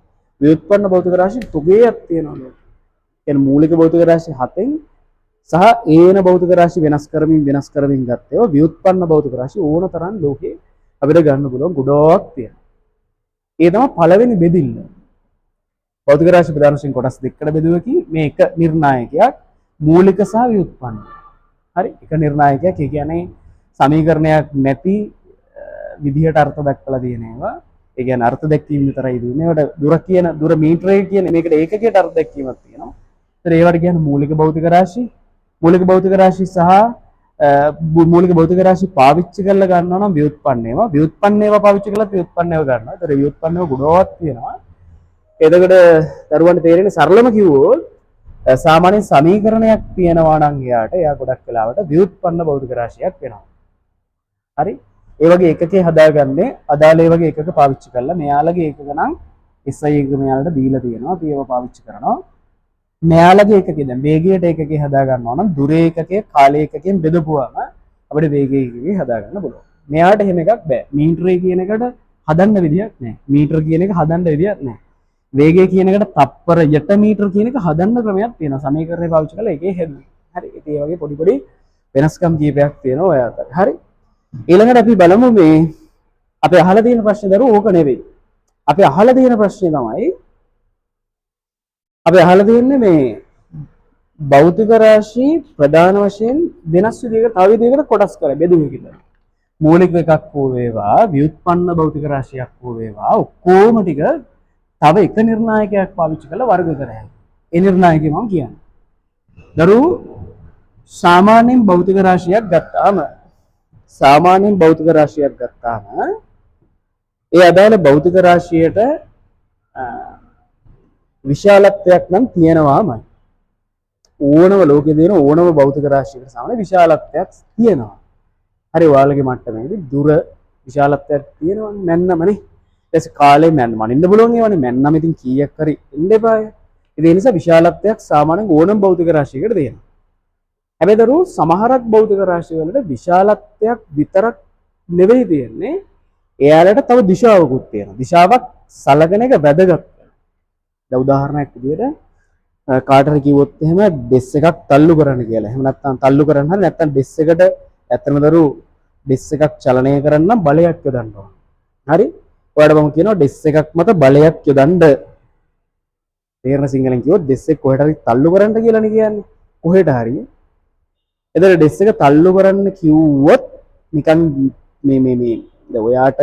ව්‍යුත්පන්න භෞතික රාශි තුගයක් තියෙනවා නේද? කියන්නේ මූලික භෞතික රාශි 7න් සහ ඒන භෞතික රාශි වෙනස් කරමින් ගත්තේ ව්‍යුත්පන්න භෞතික රාශි ඕන තරම් ලෝකේ අපිට ගන්න පුළුවන් ගොඩක් තියෙනවා. ඒ තමයි පළවෙනි බෙදිල්ල. භෞතික රාශි ප්‍රධාන වශයෙන් කොටස් දෙකකට බෙදුවකි මේ එක නිර්ණායකයක් මූලික සහ ව්‍යුත්පන්න. හරි? එක නිර්ණායකයක් ඒ කියන්නේ සමීකරණයක් නැති විදිහට අර්ථ දක්වලා තියෙන ඒවා ඒ කියන්නේ අර්ථ දැක්වීම විතරයි දෙන්නේ. ඒකට දුර මීටරය කියන මේකට ඒකකයට අර්ථ දැක්වීමක් තියෙනවා. ඒතර ඒවට කියන්නේ මූලික භෞතික රාශි. මූලික භෞතික රාශි සහ මූලික භෞතික රාශි පාවිච්චි කරලා ගන්නවා නම් ව්‍යුත්පන්න ඒවා. ව්‍යුත්පන්න ඒවා පාවිච්චි කරලා ව්‍යුත්පන්න ඒවා ගන්නවා. ඒතර ව්‍යුත්පන්න ඒවා ගොඩක් තියෙනවා. එතකොට දරුවන්ට තේරෙන්නේ සරලම කිව්වොත් සාමාන්‍ය සමීකරණයක් තියෙනවා නම් එයා ගොඩක් වෙලාවට ව්‍යුත්පන්න භෞතික රාශියක් වෙනවා. හරි? ඒ වගේ එකකේ හදාගන්නේ අදාළ ඒ වගේ එකක පාවිච්චි කරලා මෙයාලගේ එකක නම් SI එක මෙයාලට දීලා තියෙනවා. අපි ඒව පාවිච්චි කරනවා. මෙයාලගේ එකකේ දැන් වේගයට එකකේ හදා ගන්නවා නම් දුර ඒකකයේ කාලය එකකෙන් බෙදපුවාම අපිට වේගය එකකේ හදා ගන්න පුළුවන්. මෙයාට එහෙම එකක් බෑ. මීටරය කියන එකට හදන්න විදියක් නැහැ. මීටර කියන එක හදන්න විදියක් නැහැ. වේගය කියන එකට තප්පර යට මීටර කියන එක හදන්න ක්‍රමයක් තියෙනවා. සමීකරණය පාවිච්චි කරලා ඒකේ හැදුවේ. හරි. ඉතින් ඒ වගේ පොඩි වෙනස්කම් කීපයක් තියෙනවා ඔය අතර. හරි. ඊළඟට අපි බලමු මේ අපි අහලා තියෙන ප්‍රශ්නේ දරුවෝ ඕක නෙවෙයි. අපි අහලා තියෙන ප්‍රශ්නේ තමයි අපි අහලා තියෙන්නේ මේ භෞතික රාශි ප්‍රධාන වශයෙන් වෙනස් විදිහකට තව විදිහකට කොටස් කරලා බෙදුවේ කියලා. මූලික එකක් හෝ වේවා, ව්‍යුත්පන්න භෞතික රාශියක් හෝ වේවා, ඔක්කොම ටික තව එක නිර්ණායකයක් පාවිච්චි කරලා වර්ග කරලා. ඒ නිර්ණායකය මම කියන්නේ. දරුවෝ සාමාන්‍යයෙන් භෞතික රාශියක් ගත්තාම ඒ අදාළ භෞතික රාශියට විශාලත්වයක් නම් තියෙනවාමයි. ඕනම ලෝකයේ තියෙන ඕනම භෞතික රාශියකට සමාන විශාලත්වයක් තියෙනවා. හරි ඔයාලගේ මට්ටමේදී දුර විශාලත්වයක් තියෙනවනේ මැන්නමනේ. ඊට කාලේ මනින්න බලවන් ඒවනේ මැන්නම ඉතින් කීයක් හරි ඉන්න එපාය. ඒ නිසා විශාලත්වයක් සාමාන්‍යයෙන් ඕනම භෞතික රාශියකට තියෙනවා. හැබැයි දරුවෝ සමහරක් භෞතික රාශි වලට විශාලත්වයක් විතරක් නෙවෙයි තියෙන්නේ. එයාලට තව දිශාවකුත් තියෙනවා. දිශාවක් සලකන එක වැදගත්. දැන් උදාහරණයක් විදිහට කාටර කිව්වොත් එහෙම ඩෙස් එකක් තල්ලු කරන්න කියලා. එහෙම නැත්නම් තල්ලු කරන්න හරි නැත්නම් ඩෙස් එකට ඇත්තම දරුවෝ ඩෙස් එකක් චලනය කරන්න නම් බලයක් යොදන්න ඕන. හරි? ඔයාලට මම කියනවා ඩෙස් එකක් මත බලයක් යොදන්න. තේරෙන සිංහලෙන් කිව්වොත් ඩෙස් එක කොහෙට හරි තල්ලු කරන්න කියලානේ කියන්නේ. කොහෙට හරි. එතන ඩෙස් එක තල්ලු කරන්න කිව්වොත් නිකන් මේ දැන් ඔයාට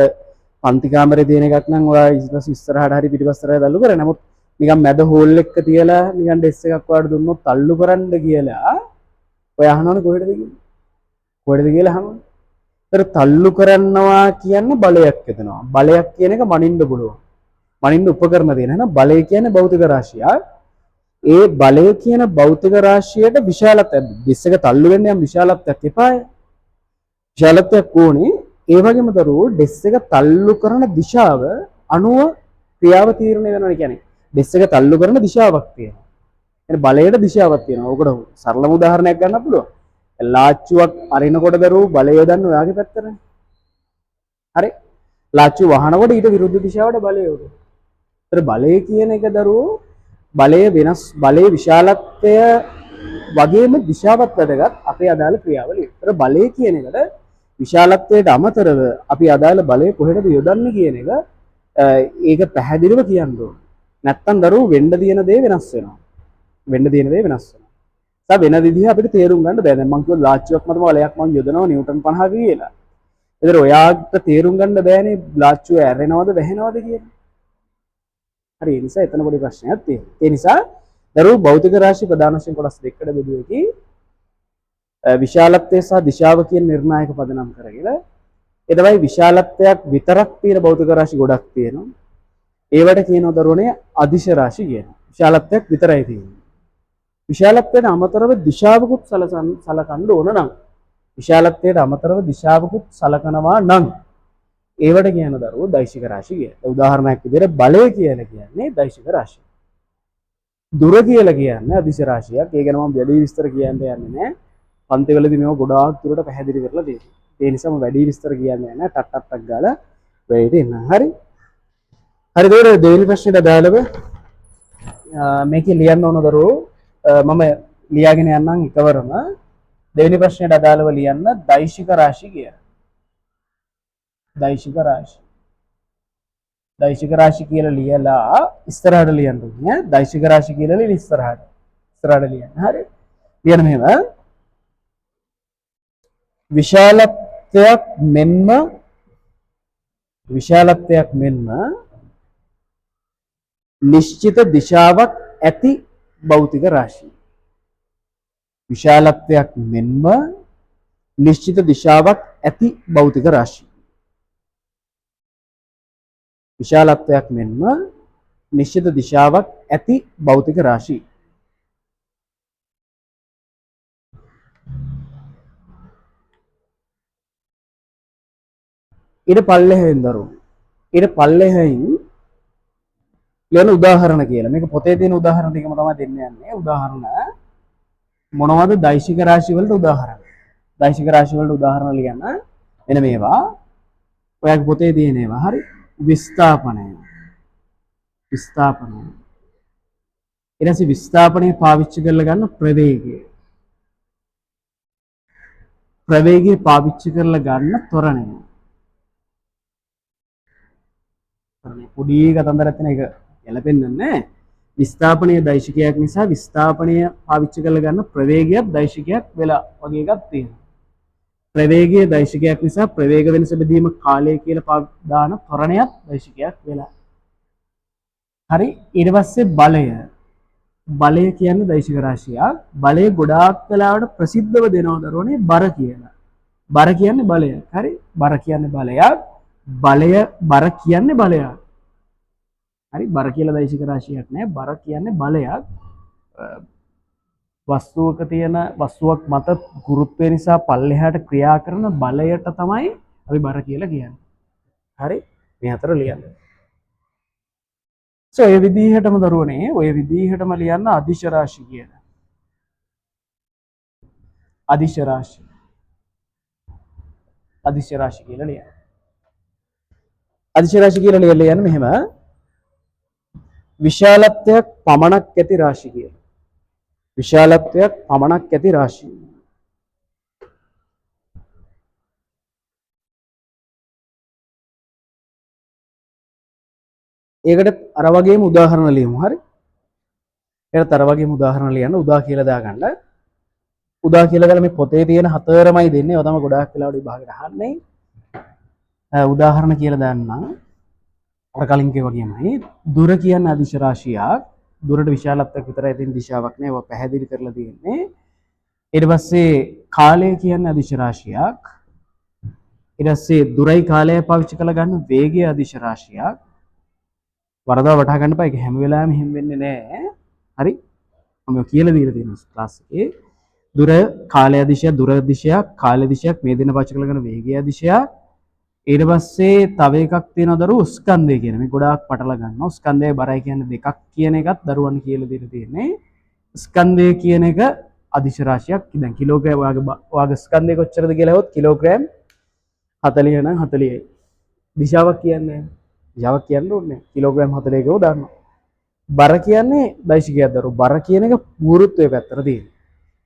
පන්ති කාමරේ තියෙන එකක් නම් ඔයා ඉස්සරහට හරි පිටිපස්සට තල්ලු කරා. නමුත් නිකන් මැද හෝල් එක තියලා නිකන් ඩෙස් එකක් ඔයාලට දුන්නොත් තල්ලු කරන්න කියලා ඔයා අහනවනේ කොහෙටද කියලා. කොහෙටද කියලා අහනවා. ඒතර තල්ලු කරනවා කියන්නේ බලයක් යදනවා. බලයක් කියන එක මනින්න පුළුවන්. මනින්න උපකරණ දෙන. එහෙනම් බලය කියන්නේ භෞතික රාශියක්. ඒ බලය කියන භෞතික රාශියට විශාලත්වයක් ඩෙස් එක තල්ලු වෙන්න යම් විශාලත්වයක් එපාය. විශාලත්වයක් ඕනේ. ඒ වගේම දරුවෝ ඩෙස් එක තල්ලු කරන දිශාව අනුව ක්‍රියාව තීරණය වෙනවා කියන්නේ. ඩෙස් එක තල්ලු කරන දිශාවක් තියෙනවා. එනේ බලයට දිශාවක් තියෙනවා. ඔකට සරලම උදාහරණයක් ගන්න පුළුවන්. ලාච්චුවක් අරිනකොට දරුවෝ බලය යොදන්න ඔයාගේ පැත්තටනේ. හරි? ලාච්චුව වහනකොට ඊට විරුද්ධ දිශාවට බලය යොදවනවා. ඒතර බලය කියන එක දරුවෝ බලය වෙනස් බලයේ විශාලත්වය වගේම දිශාවත් වැදගත් අපේ අදාළ ක්‍රියාවලිය. ඒතර බලය කියන එකට විශාලත්වයට අමතරව අපි අදාළ බලය කොහෙටද යොදන්නේ කියන එක ඒක පැහැදිලිව කියන්න ඕනේ. නැත්තම් දරුවෝ වෙන්න තියෙන දේ වෙනස් වෙනවා. වෙන්න තියෙන දේ වෙනස් වෙනවා. තා වෙන විදිහ අපිට තේරුම් ගන්න බෑ. දැන් මම කිව්වා ලාච්චුවක් මත බලයක් මම යොදනවා නිව්ටන් 50 කියලා. ඒතර ඔයාට තේරුම් ගන්න බෑනේ ලාච්චුව ඇරෙනවද වැහෙනවද කියලා. හරි ඒ නිසා එතන පොඩි ප්‍රශ්නයක් තියෙනවා. ඒ නිසා දරුවෝ භෞතික රාශි ප්‍රධාන වශයෙන් කොටස් දෙකකට බෙදුවේකි. විශාලත්වය සහ දිශාව කියන නිර්ණායක පදනම් කරගෙන ඒ තමයි විශාලත්වයක් විතරක් තියෙන භෞතික රාශි ගොඩක් තියෙනවා. ඒවට කියනවා දරුවනේ අදිශ රාශි කියලා. විශාලත්වයක් විතරයි තියෙන්නේ. විශාලත්වයට අමතරව දිශාවකුත් සලකන්න ඕන නම් විශාලත්වයට අමතරව දිශාවකුත් සලකනවා නම් ඒවට කියන දරුවෝ දෛශික රාශි කියලා. උදාහරණයක් විදිහට බලය කියලා කියන්නේ දෛශික රාශිය. දුර කියලා කියන්නේ අදිශ රාශියක්. ඒ ගැන මම වැඩි විස්තර කියන්න යන්නේ නැහැ. පන්තිවලදී මේව ගොඩාක් දුරට පැහැදිලි කරලා දෙනවා. ඒ නිසා මම වැඩි විස්තර කියන්නේ නැහැ. ටක් ගාලා වෙයිට එන්න. හරි. හරි දරුවෝ දෙවෙනි ප්‍රශ්නෙට අදාළව මේකේ ලියන්න ඕන දරුවෝ මම ලියාගෙන යන්නම් එකවරම දෙවෙනි ප්‍රශ්නෙට අදාළව ලියන්න දෛශික රාශි කියලා. දෛශික රාශි. දෛශික රාශි කියලා ලියලා ඉස්සරහට ලියන්න ඕනේ. දෛශික රාශි කියලා ලියලා ඉස්සරහට ලියන්න. හරි. ලියන්න මෙහෙම. විශාලත්වයක් මෙන්ම නිශ්චිත දිශාවක් ඇති භෞතික රාශිය. විශාලත්වයක් මෙන්ම නිශ්චිත දිශාවක් ඇති භෞතික රාශිය. විශාලත්වයක් මෙන්ම නිශ්චිත දිශාවක් ඇති භෞතික රාශිය. ඊට පල්ලෙහෙන් දරුවෝ. ඊට පල්ලෙහෙන් ලියන උදාහරණ කියලා. මේක පොතේ තියෙන උදාහරණ ටිකම තමයි දෙන්න යන්නේ. උදාහරණ මොනවද? දෛශික රාශි වලට උදාහරණ. දෛශික රාශි වලට උදාහරණ ලියන්න. එන මේවා ඔයාගේ පොතේ තියෙන ඒවා. හරි. විස්ථාපනය. ඊට පස්සේ විස්ථාපනය පාවිච්චි කරලා ගන්න ප්‍රවේගය. ප්‍රවේගය පාවිච්චි කරලා ගන්න ත්වරණය. පොඩි කතන්දරයක් තියෙන එක ගැලපෙන්නේ නැහැ. විස්ථාපනීය දෛශිකයක් නිසා විස්ථාපනීය පාවිච්චි කරලා ගන්න ප්‍රවේගයක් දෛශිකයක් වෙලා වගේ එකක් තියෙනවා. ප්‍රවේගීය දෛශිකයක් නිසා ප්‍රවේග වෙනස බෙදීම කාලය කියලා දාන ත්වරණයක් දෛශිකයක් වෙලා. හරි ඊට පස්සේ බලය. බලය කියන්නේ දෛශික රාශියක්. බලය ගොඩාක් වෙලාවට ප්‍රසිද්ධව දෙනවා දරුවනේ බර කියලා. බර කියන්නේ බලයක්. හරි බර කියන්නේ බලයක්. බලය බර කියන්නේ බලයක්. හරි බර කියලා දෛශික රාශියක් නෑ. බර කියන්නේ බලයක්. වස්තුවක තියෙන වස්තුවක් මත ගුරුත්වය නිසා පල්ලෙහාට ක්‍රියා කරන බලයට තමයි අපි බර කියලා කියන්නේ. හරි මේ හතර ලියන්න. ඔය විදිහටම දරුවනේ ඔය විදිහටම ලියන්න අදිශ රාශි කියන. අදිශ රාශි. අදිශ රාශි කියලා ලියන්න. අදිශ රාශි කියලා ලියලා යන්න මෙහෙම විශාලත්වයක් පමණක් ඇති රාශි කියලා. විශාලත්වයක් පමණක් ඇති රාශිය. ඒකට අර වගේම උදාහරණ ලියමු. හරි. ඒකට අර වගේම උදාහරණ ලියන්න උදා කියලා දාගන්න. උදා කියලා දාලා මේ පොතේ තියෙන හතරමයි දෙන්නේ. ඒවා තමයි ගොඩාක් වෙලාවට විභාගෙට අහන්නේ. උදාහරණ කියලා දාන්නම්. අර කලින් කිව්වා වගේමයි දුර කියන්නේ අදිශ රාශියක්. දුරට විශාලත්වයක් විතරයි තියෙන දිශාවක් නෑ. ඒවා පැහැදිලි කරලා තියෙන්නේ. ඊට පස්සේ කාලය කියන්නේ අදිශ රාශියක්. ඊට පස්සේ දුරයි කාලයයි පාවිච්චි කරලා ගන්න වේගය අදිශ රාශියක්. වරදවා වටහා ගන්න එපා. ඒක හැම වෙලාවෙම හිම වෙන්නේ නෑ. හරි? මම කියලා දීලා තියෙනවා ක්ලාස් එකේ. දුර කාලය දිශයක්, දුර දිශයක්, කාලය දිශයක් මේ දෙන්න පාවිච්චි කරලා ගන්න වේගය දිශයක්. ඊට පස්සේ තව එකක් තියෙනවා දරුවෝ ස්කන්ධය කියන. මේ ගොඩාක් පටලවා ගන්නවා. ස්කන්ධය බරයි කියන්නේ දෙකක් කියන එකත් දරුවන් කියලා දීලා තියෙන්නේ. ස්කන්ධය කියන එක අදිශ රාශියක්. දැන් කිලෝග්‍රෑම් වාගේ ස්කන්ධය කොච්චරද කියලා හෙවොත් කිලෝග්‍රෑම් 40 නම් 40යි. දිශාවක් කියන්නේ දිශාවක් කියන්න ඕනේ. කිලෝග්‍රෑම් 40 කව දානවා. බර කියන්නේ දෛශිකයක් දරුවෝ. බර කියන එක පූර්වත්වයේ පැත්තට තියෙනවා.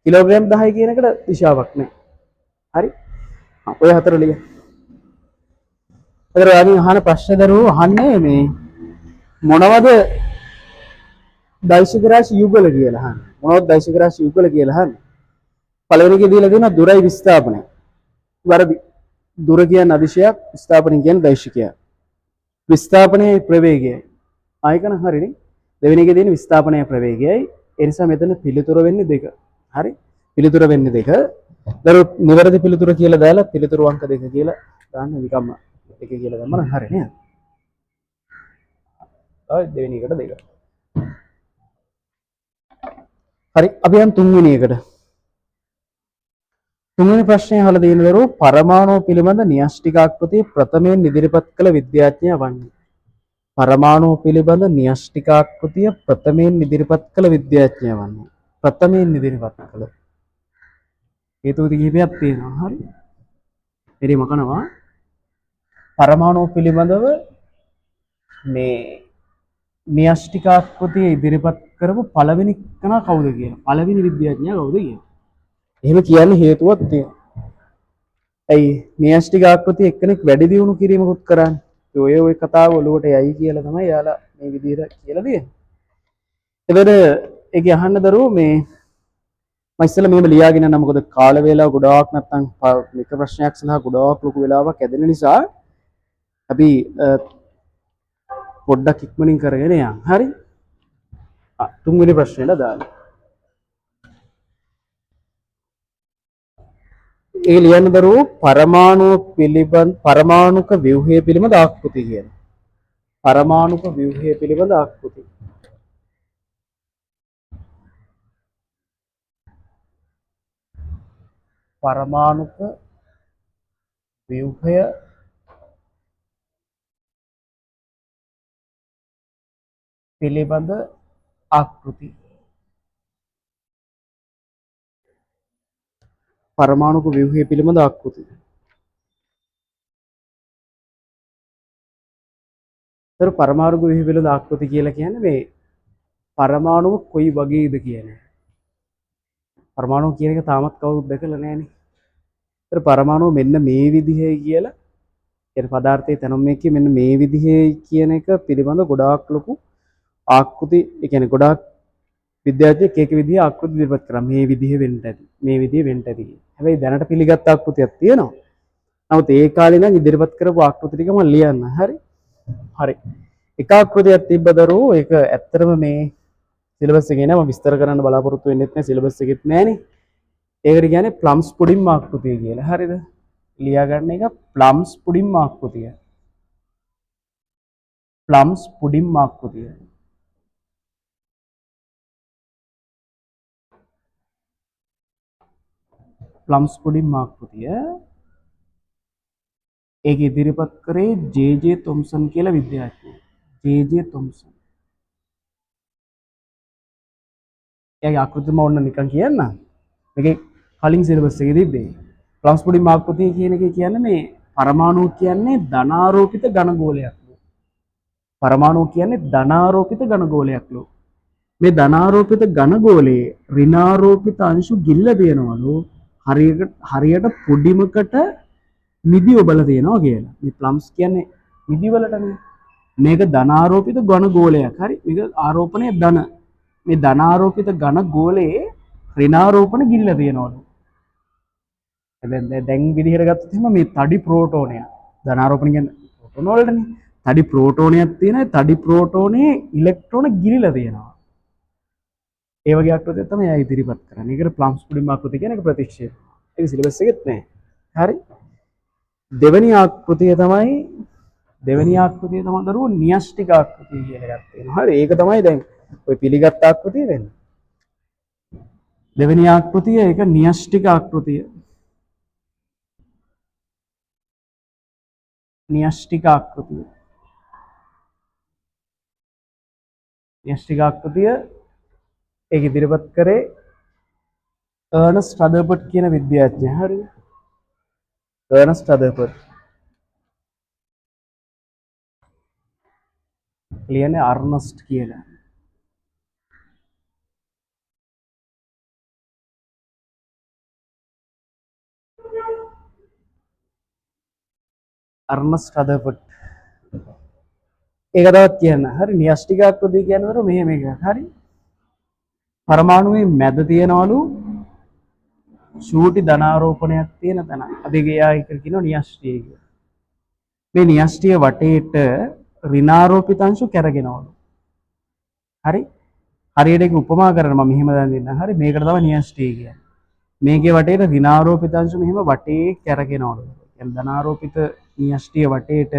කිලෝග්‍රෑම් 10 කියන එකට දිශාවක් නැහැ. හරි? ඔය හතර ලියන්න. අර අහන ප්‍රශ්න දරුවෝ අහන්නේ මේ මොනවද දෛශික රාශි යුගල කියලා අහන්නේ. මොනවද දෛශික රාශි යුගල කියලා අහන්නේ. පළවෙනි එකේ දීලා දෙනවා දුරයි විස්ථාපනය. වරදි. දුර කියන්නේ අදිශයක්, විස්ථාපනය කියන්නේ දෛශිකයක්. විස්ථාපනයේ ප්‍රවේගයයි. ආයකන හරිනේ. දෙවෙනි එකේ තියෙන විස්ථාපනයේ ප්‍රවේගයයි. ඒ නිසා මෙතන පිළිතුර වෙන්නේ දෙක. හරි? පිළිතුර වෙන්නේ දෙක. දරුවෝ නිවැරදි පිළිතුර කියලා දාලා පිළිතුරු අංක දෙක කියලා දාන්න නිකම්ම එක කියලා දැම්මම හරි නේද? ඔය දෙවෙනි එකට දෙක. හරි අපි යන් තුන්වෙනි එකට. තුන්වෙනි ප්‍රශ්නය අහලා තියෙන දරුවෝ පරමාණු පිළිබඳ න්‍යෂ්ටිකාකෘතිය ප්‍රථමයෙන් ඉදිරිපත් කළ විද්‍යාඥයා වන්නේ. පරමාණු පිළිබඳ න්‍යෂ්ටිකාකෘතිය ප්‍රථමයෙන් ඉදිරිපත් කළ විද්‍යාඥයා වන්නේ. ප්‍රථමයෙන් ඉදිරිපත් කළ. හේතු කිහිපයක් තියෙනවා. හරි. එරි මකනවා පරමාණු පිළිබඳව මේ න්‍යෂ්ටිකාකෘතිය ඉදිරිපත් කරපු පළවෙනි කෙනා කවුද කියලා. පළවෙනි විද්‍යාඥයා කවුද කියලා. එහෙම කියන්න හේතුවක් තියෙනවා. ඇයි න්‍යෂ්ටිකාකෘතිය එක්කෙනෙක් වැඩි දියුණු කිරීමකුත් කරන්නේ. ඔය කතාව ඔලුවට යයි කියලා තමයි යාලා මේ විදිහට කියලා දෙන්නේ. එතකොට ඒකේ අහන්න දරුවෝ මේ මම ඉස්සෙල්ලා මෙහෙම ලියාගෙන යනවා. මොකද කාල වේලාව ගොඩාක් නැත්තම් එක ප්‍රශ්නයක් සඳහා ගොඩාක් ලොකු වෙලාවක් ඇදෙන නිසා අපි පොඩ්ඩක් ඉක්මනින් කරගෙන යන්න. හරි? තුන්වෙනි ප්‍රශ්නෙට දාන්න. ඒ ලියන්න දරුවෝ පරමාණුක ව්‍යුහය පිළිබඳ ආකෘති කියන. පරමාණුක ව්‍යුහය පිළිබඳ ආකෘති. පරමාණුක ව්‍යුහය පිළිබඳ ආකෘති. පරමාණුක ව්‍යුහය පිළිබඳ ආකෘති. ඒතර පරමාණුක ව්‍යුහය පිළිබඳ ආකෘති කියලා කියන්නේ මේ පරමාණුව කොයි වගේද කියන්නේ. පරමාණුව කියන එක තාමත් කවුරුත් දැකලා නැහැනේ. ඒතර පරමාණුව මෙන්න මේ විදිහයි කියලා ඒ පදාර්ථයේ තැනුම් මේකේ මෙන්න මේ විදිහේ කියන එක පිළිබඳ ගොඩාක් ලොකු ආකෘති ඒ කියන්නේ ගොඩාක් විද්‍යාඥයෙක් ඒක විදිහේ ආකෘති ඉදිරිපත් කරා මේ විදිහේ වෙන්න ඇති මේ විදිහේ වෙන්න ඇති කියලා. හැබැයි දැනට පිළිගත් ආකෘතියක් තියෙනවා. නමුත් ඒ කාලේ නම් ඉදිරිපත් කරපු ආකෘති ටික මම ලියන්න. හරි. හරි. එක ආකෘතියක් තිබ්බදරෝ ඒක ඇත්තටම මේ සිලබස් එකේ නෑ මම විස්තර කරන්න බලාපොරොත්තු වෙන්නෙත් නෑ සිලබස් එකෙත් නෑනේ. ඒකට කියන්නේ ප්ලම්ස් පුඩින් ආකෘතිය කියලා. හරිද? ලියා ගන්න එක plums pudding ආකෘතිය. Plums pudding ආකෘතිය. Plums pudding ආකෘතිය ඒක ඉදිරිපත් කරේ ජේ.ජේ. තොම්සන් කියලා විද්‍යාඥයෙක්. ජේ.ජේ. තොම්සන්. එයාගේ ආකෘතිය මම ඔන්න නිකන් කියන්න. මේකේ කලින් සිලබස් එකේ තිබ්බේ. ප්ලම්ස් පුඩින් ආකෘතිය කියන එක කියන්නේ මේ පරමාණු කියන්නේ ධනාරෝපිත ඝන ගෝලයක්. පරමාණු කියන්නේ ධනාරෝපිත ඝන ගෝලයක් ලෝ. මේ ධනාරෝපිත ඝන ගෝලයේ ඍණාරෝපිත අංශු ගිල්ල දෙනවලු හරියට පොඩිමකට මිදි ඔබලා තියෙනවා කියලා. මේ ප්ලම්ස් කියන්නේ මිදි වලටනේ. මේක ධනාරෝපිත ඝන ගෝලයක්. හරි. මේක ආරෝපණය ධන. මේ ධනාරෝපිත ඝන ගෝලයේ ඍණාරෝපණ ගිල්ල තියෙනවලු. දැන් විදිහට ගත්තොත් එහෙම මේ තඩි ප්‍රෝටෝනය ධනාරෝපණ කියන්නේ ප්‍රෝටෝන වලටනේ. තඩි ප්‍රෝටෝනයක් තියෙනවා. තඩි ප්‍රෝටෝනයේ ඉලෙක්ට්‍රෝන ගිලිලා තියෙනවා. ඒ වගේ ආකෘතියක් තමයි එයා ඉදිරිපත් කරන්නේ. ඒකට ප්ලම්ස් පුඩින් ආකෘතිය කියන එක ප්‍රතික්ෂේප. ඒක සිලබස් එකෙත් නැහැ. හරි. දෙවෙනි ආකෘතිය තමයි දරුවෝ න්‍යෂ්ටික ආකෘතිය කියලා එකක් තියෙනවා. හරි. ඒක තමයි දැන් ඔය පිළිගත් ආකෘතිය වෙන්නේ. දෙවෙනි ආකෘතිය ඒක න්‍යෂ්ටික ආකෘතිය. න්‍යෂ්ටික ආකෘතිය. න්‍යෂ්ටික ආකෘතිය ඒක ඉදිරිපත් කරේ අර්නස්ට් රදර්ෆර්ඩ් කියන විද්‍යාඥයා. හරිද? Ernest Rutherford. ලියන්නේ අර්නස්ට් කියලා. Ernest Rutherford. ඒක තවත් කියන්න. හරි. න්‍යෂ්ටික ආකෘතිය කියනකොට මෙහෙම එකක්. හරි. පරමාණුවේ මැද තියනවලු ෂූටි ධනාරෝපණයක් තියෙන තැන. අපි ගියා එක කියනවා න්‍යෂ්ටිය කියලා. මේ න්‍යෂ්ටිය වටේට ඍණාරෝපිත අංශු කැරගෙනවලු. හරි? හරියට ඒක උපමා කරනවා මම මෙහෙම දැන් දෙන්න. හරි මේකට තමයි න්‍යෂ්ටිය කියන්නේ. මේකේ වටේට ඍණාරෝපිත අංශු මෙහෙම වටේ කැරගෙනවලු. يعني ධනාරෝපිත න්‍යෂ්ටිය වටේට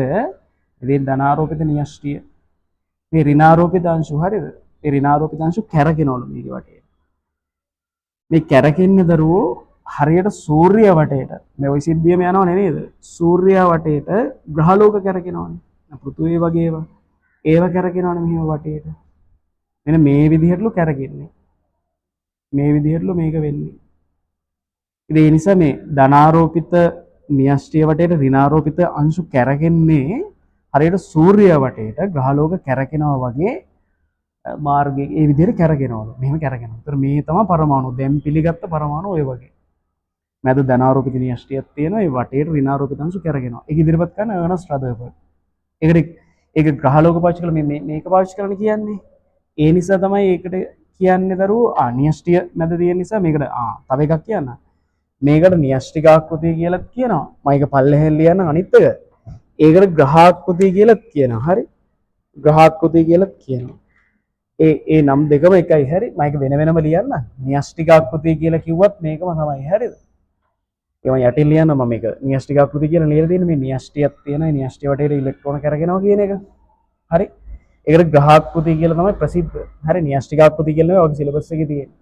ඉතින් ධනාරෝපිත න්‍යෂ්ටිය මේ ඍණාරෝපිත අංශු හරිද? ඒ ඍණාරෝපිත අංශු කැරගෙනවලු මේකේ වටේ. මේ කැරකෙන්නේ දරුවෝ හරියට සූර්ය වටේට මේ ওই සිද්ධියම යනව නෙමෙයිද? සූර්යා වටේට ග්‍රහලෝක කැරකෙනවනේ. පෘථුවිය වගේ ඒවා. ඒව කැරකෙනවනේ මෙහෙම වටේට. මෙන්න මේ විදිහටලු කැරකෙන්නේ. මේ විදිහටලු මේක වෙන්නේ. ඉතින් ඒ නිසා මේ ධනාරෝපිත න්‍යෂ්ටිය වටේට ඍණාරෝපිත අංශු කැරකෙන්නේ හරියට සූර්යා වටේට ග්‍රහලෝක කැරකෙනවා වගේ මාර්ගයේ ඒ විදිහට කැරගෙනවලු. මෙහෙම කැරගෙනවා. ඒතර මේ තමයි පරමාණු. දැන් පිළිගත්ත පරමාණු ඔය වගේ. මැද ධනාරෝපිත න්‍යෂ්ටියක් තියෙනවා. ඒ වටේට ඍණාරෝපිත අංශු කැරගෙනවා. ඒක ඉදිරිපත් කරන අර්නස්ට් රදර්ෆර්ඩ්. ඒක ග්‍රහලෝක පාවිච්චි කරලා මේක පාවිච්චි කරන්න කියන්නේ. ඒ නිසා තමයි ඒකට කියන්නේ දරුවෝ න්‍යෂ්ටිය මැද තියෙන නිසා මේකට තව එකක් කියන්න. මේකට න්‍යෂ්ටික ආකෘතිය කියලා කියනවා. මම ඒක පල්ලෙහෙන් ලියන්න අනිත් එක. ඒකට ග්‍රහාකෘතිය කියලා කියනවා. හරි? ග්‍රහාකෘතිය කියලා කියනවා. ඒ නම් දෙකම එකයි. හරි? මම ඒක වෙන වෙනම ලියන්න. න්‍යෂ්ටික ආකෘතිය කියලා කිව්වත් මේකම තමයි. හරිද? ඒවා යටින් ලියන්න මම මේක න්‍යෂ්ටික ආකෘතිය කියලා ලියලා තියෙන මේ න්‍යෂ්ටියක් තියෙනවා. ඒ න්‍යෂ්ටිය වටේට ඉලෙක්ට්‍රෝන කරගෙනවා කියන එක. හරි? ඒකට ග්‍රහාකෘතිය කියලා තමයි ප්‍රසිද්ධ. හරි? න්‍යෂ්ටික ආකෘතිය කියලා නෙවෙයි ඔය සිලබස් එකේ තියෙන්නේ.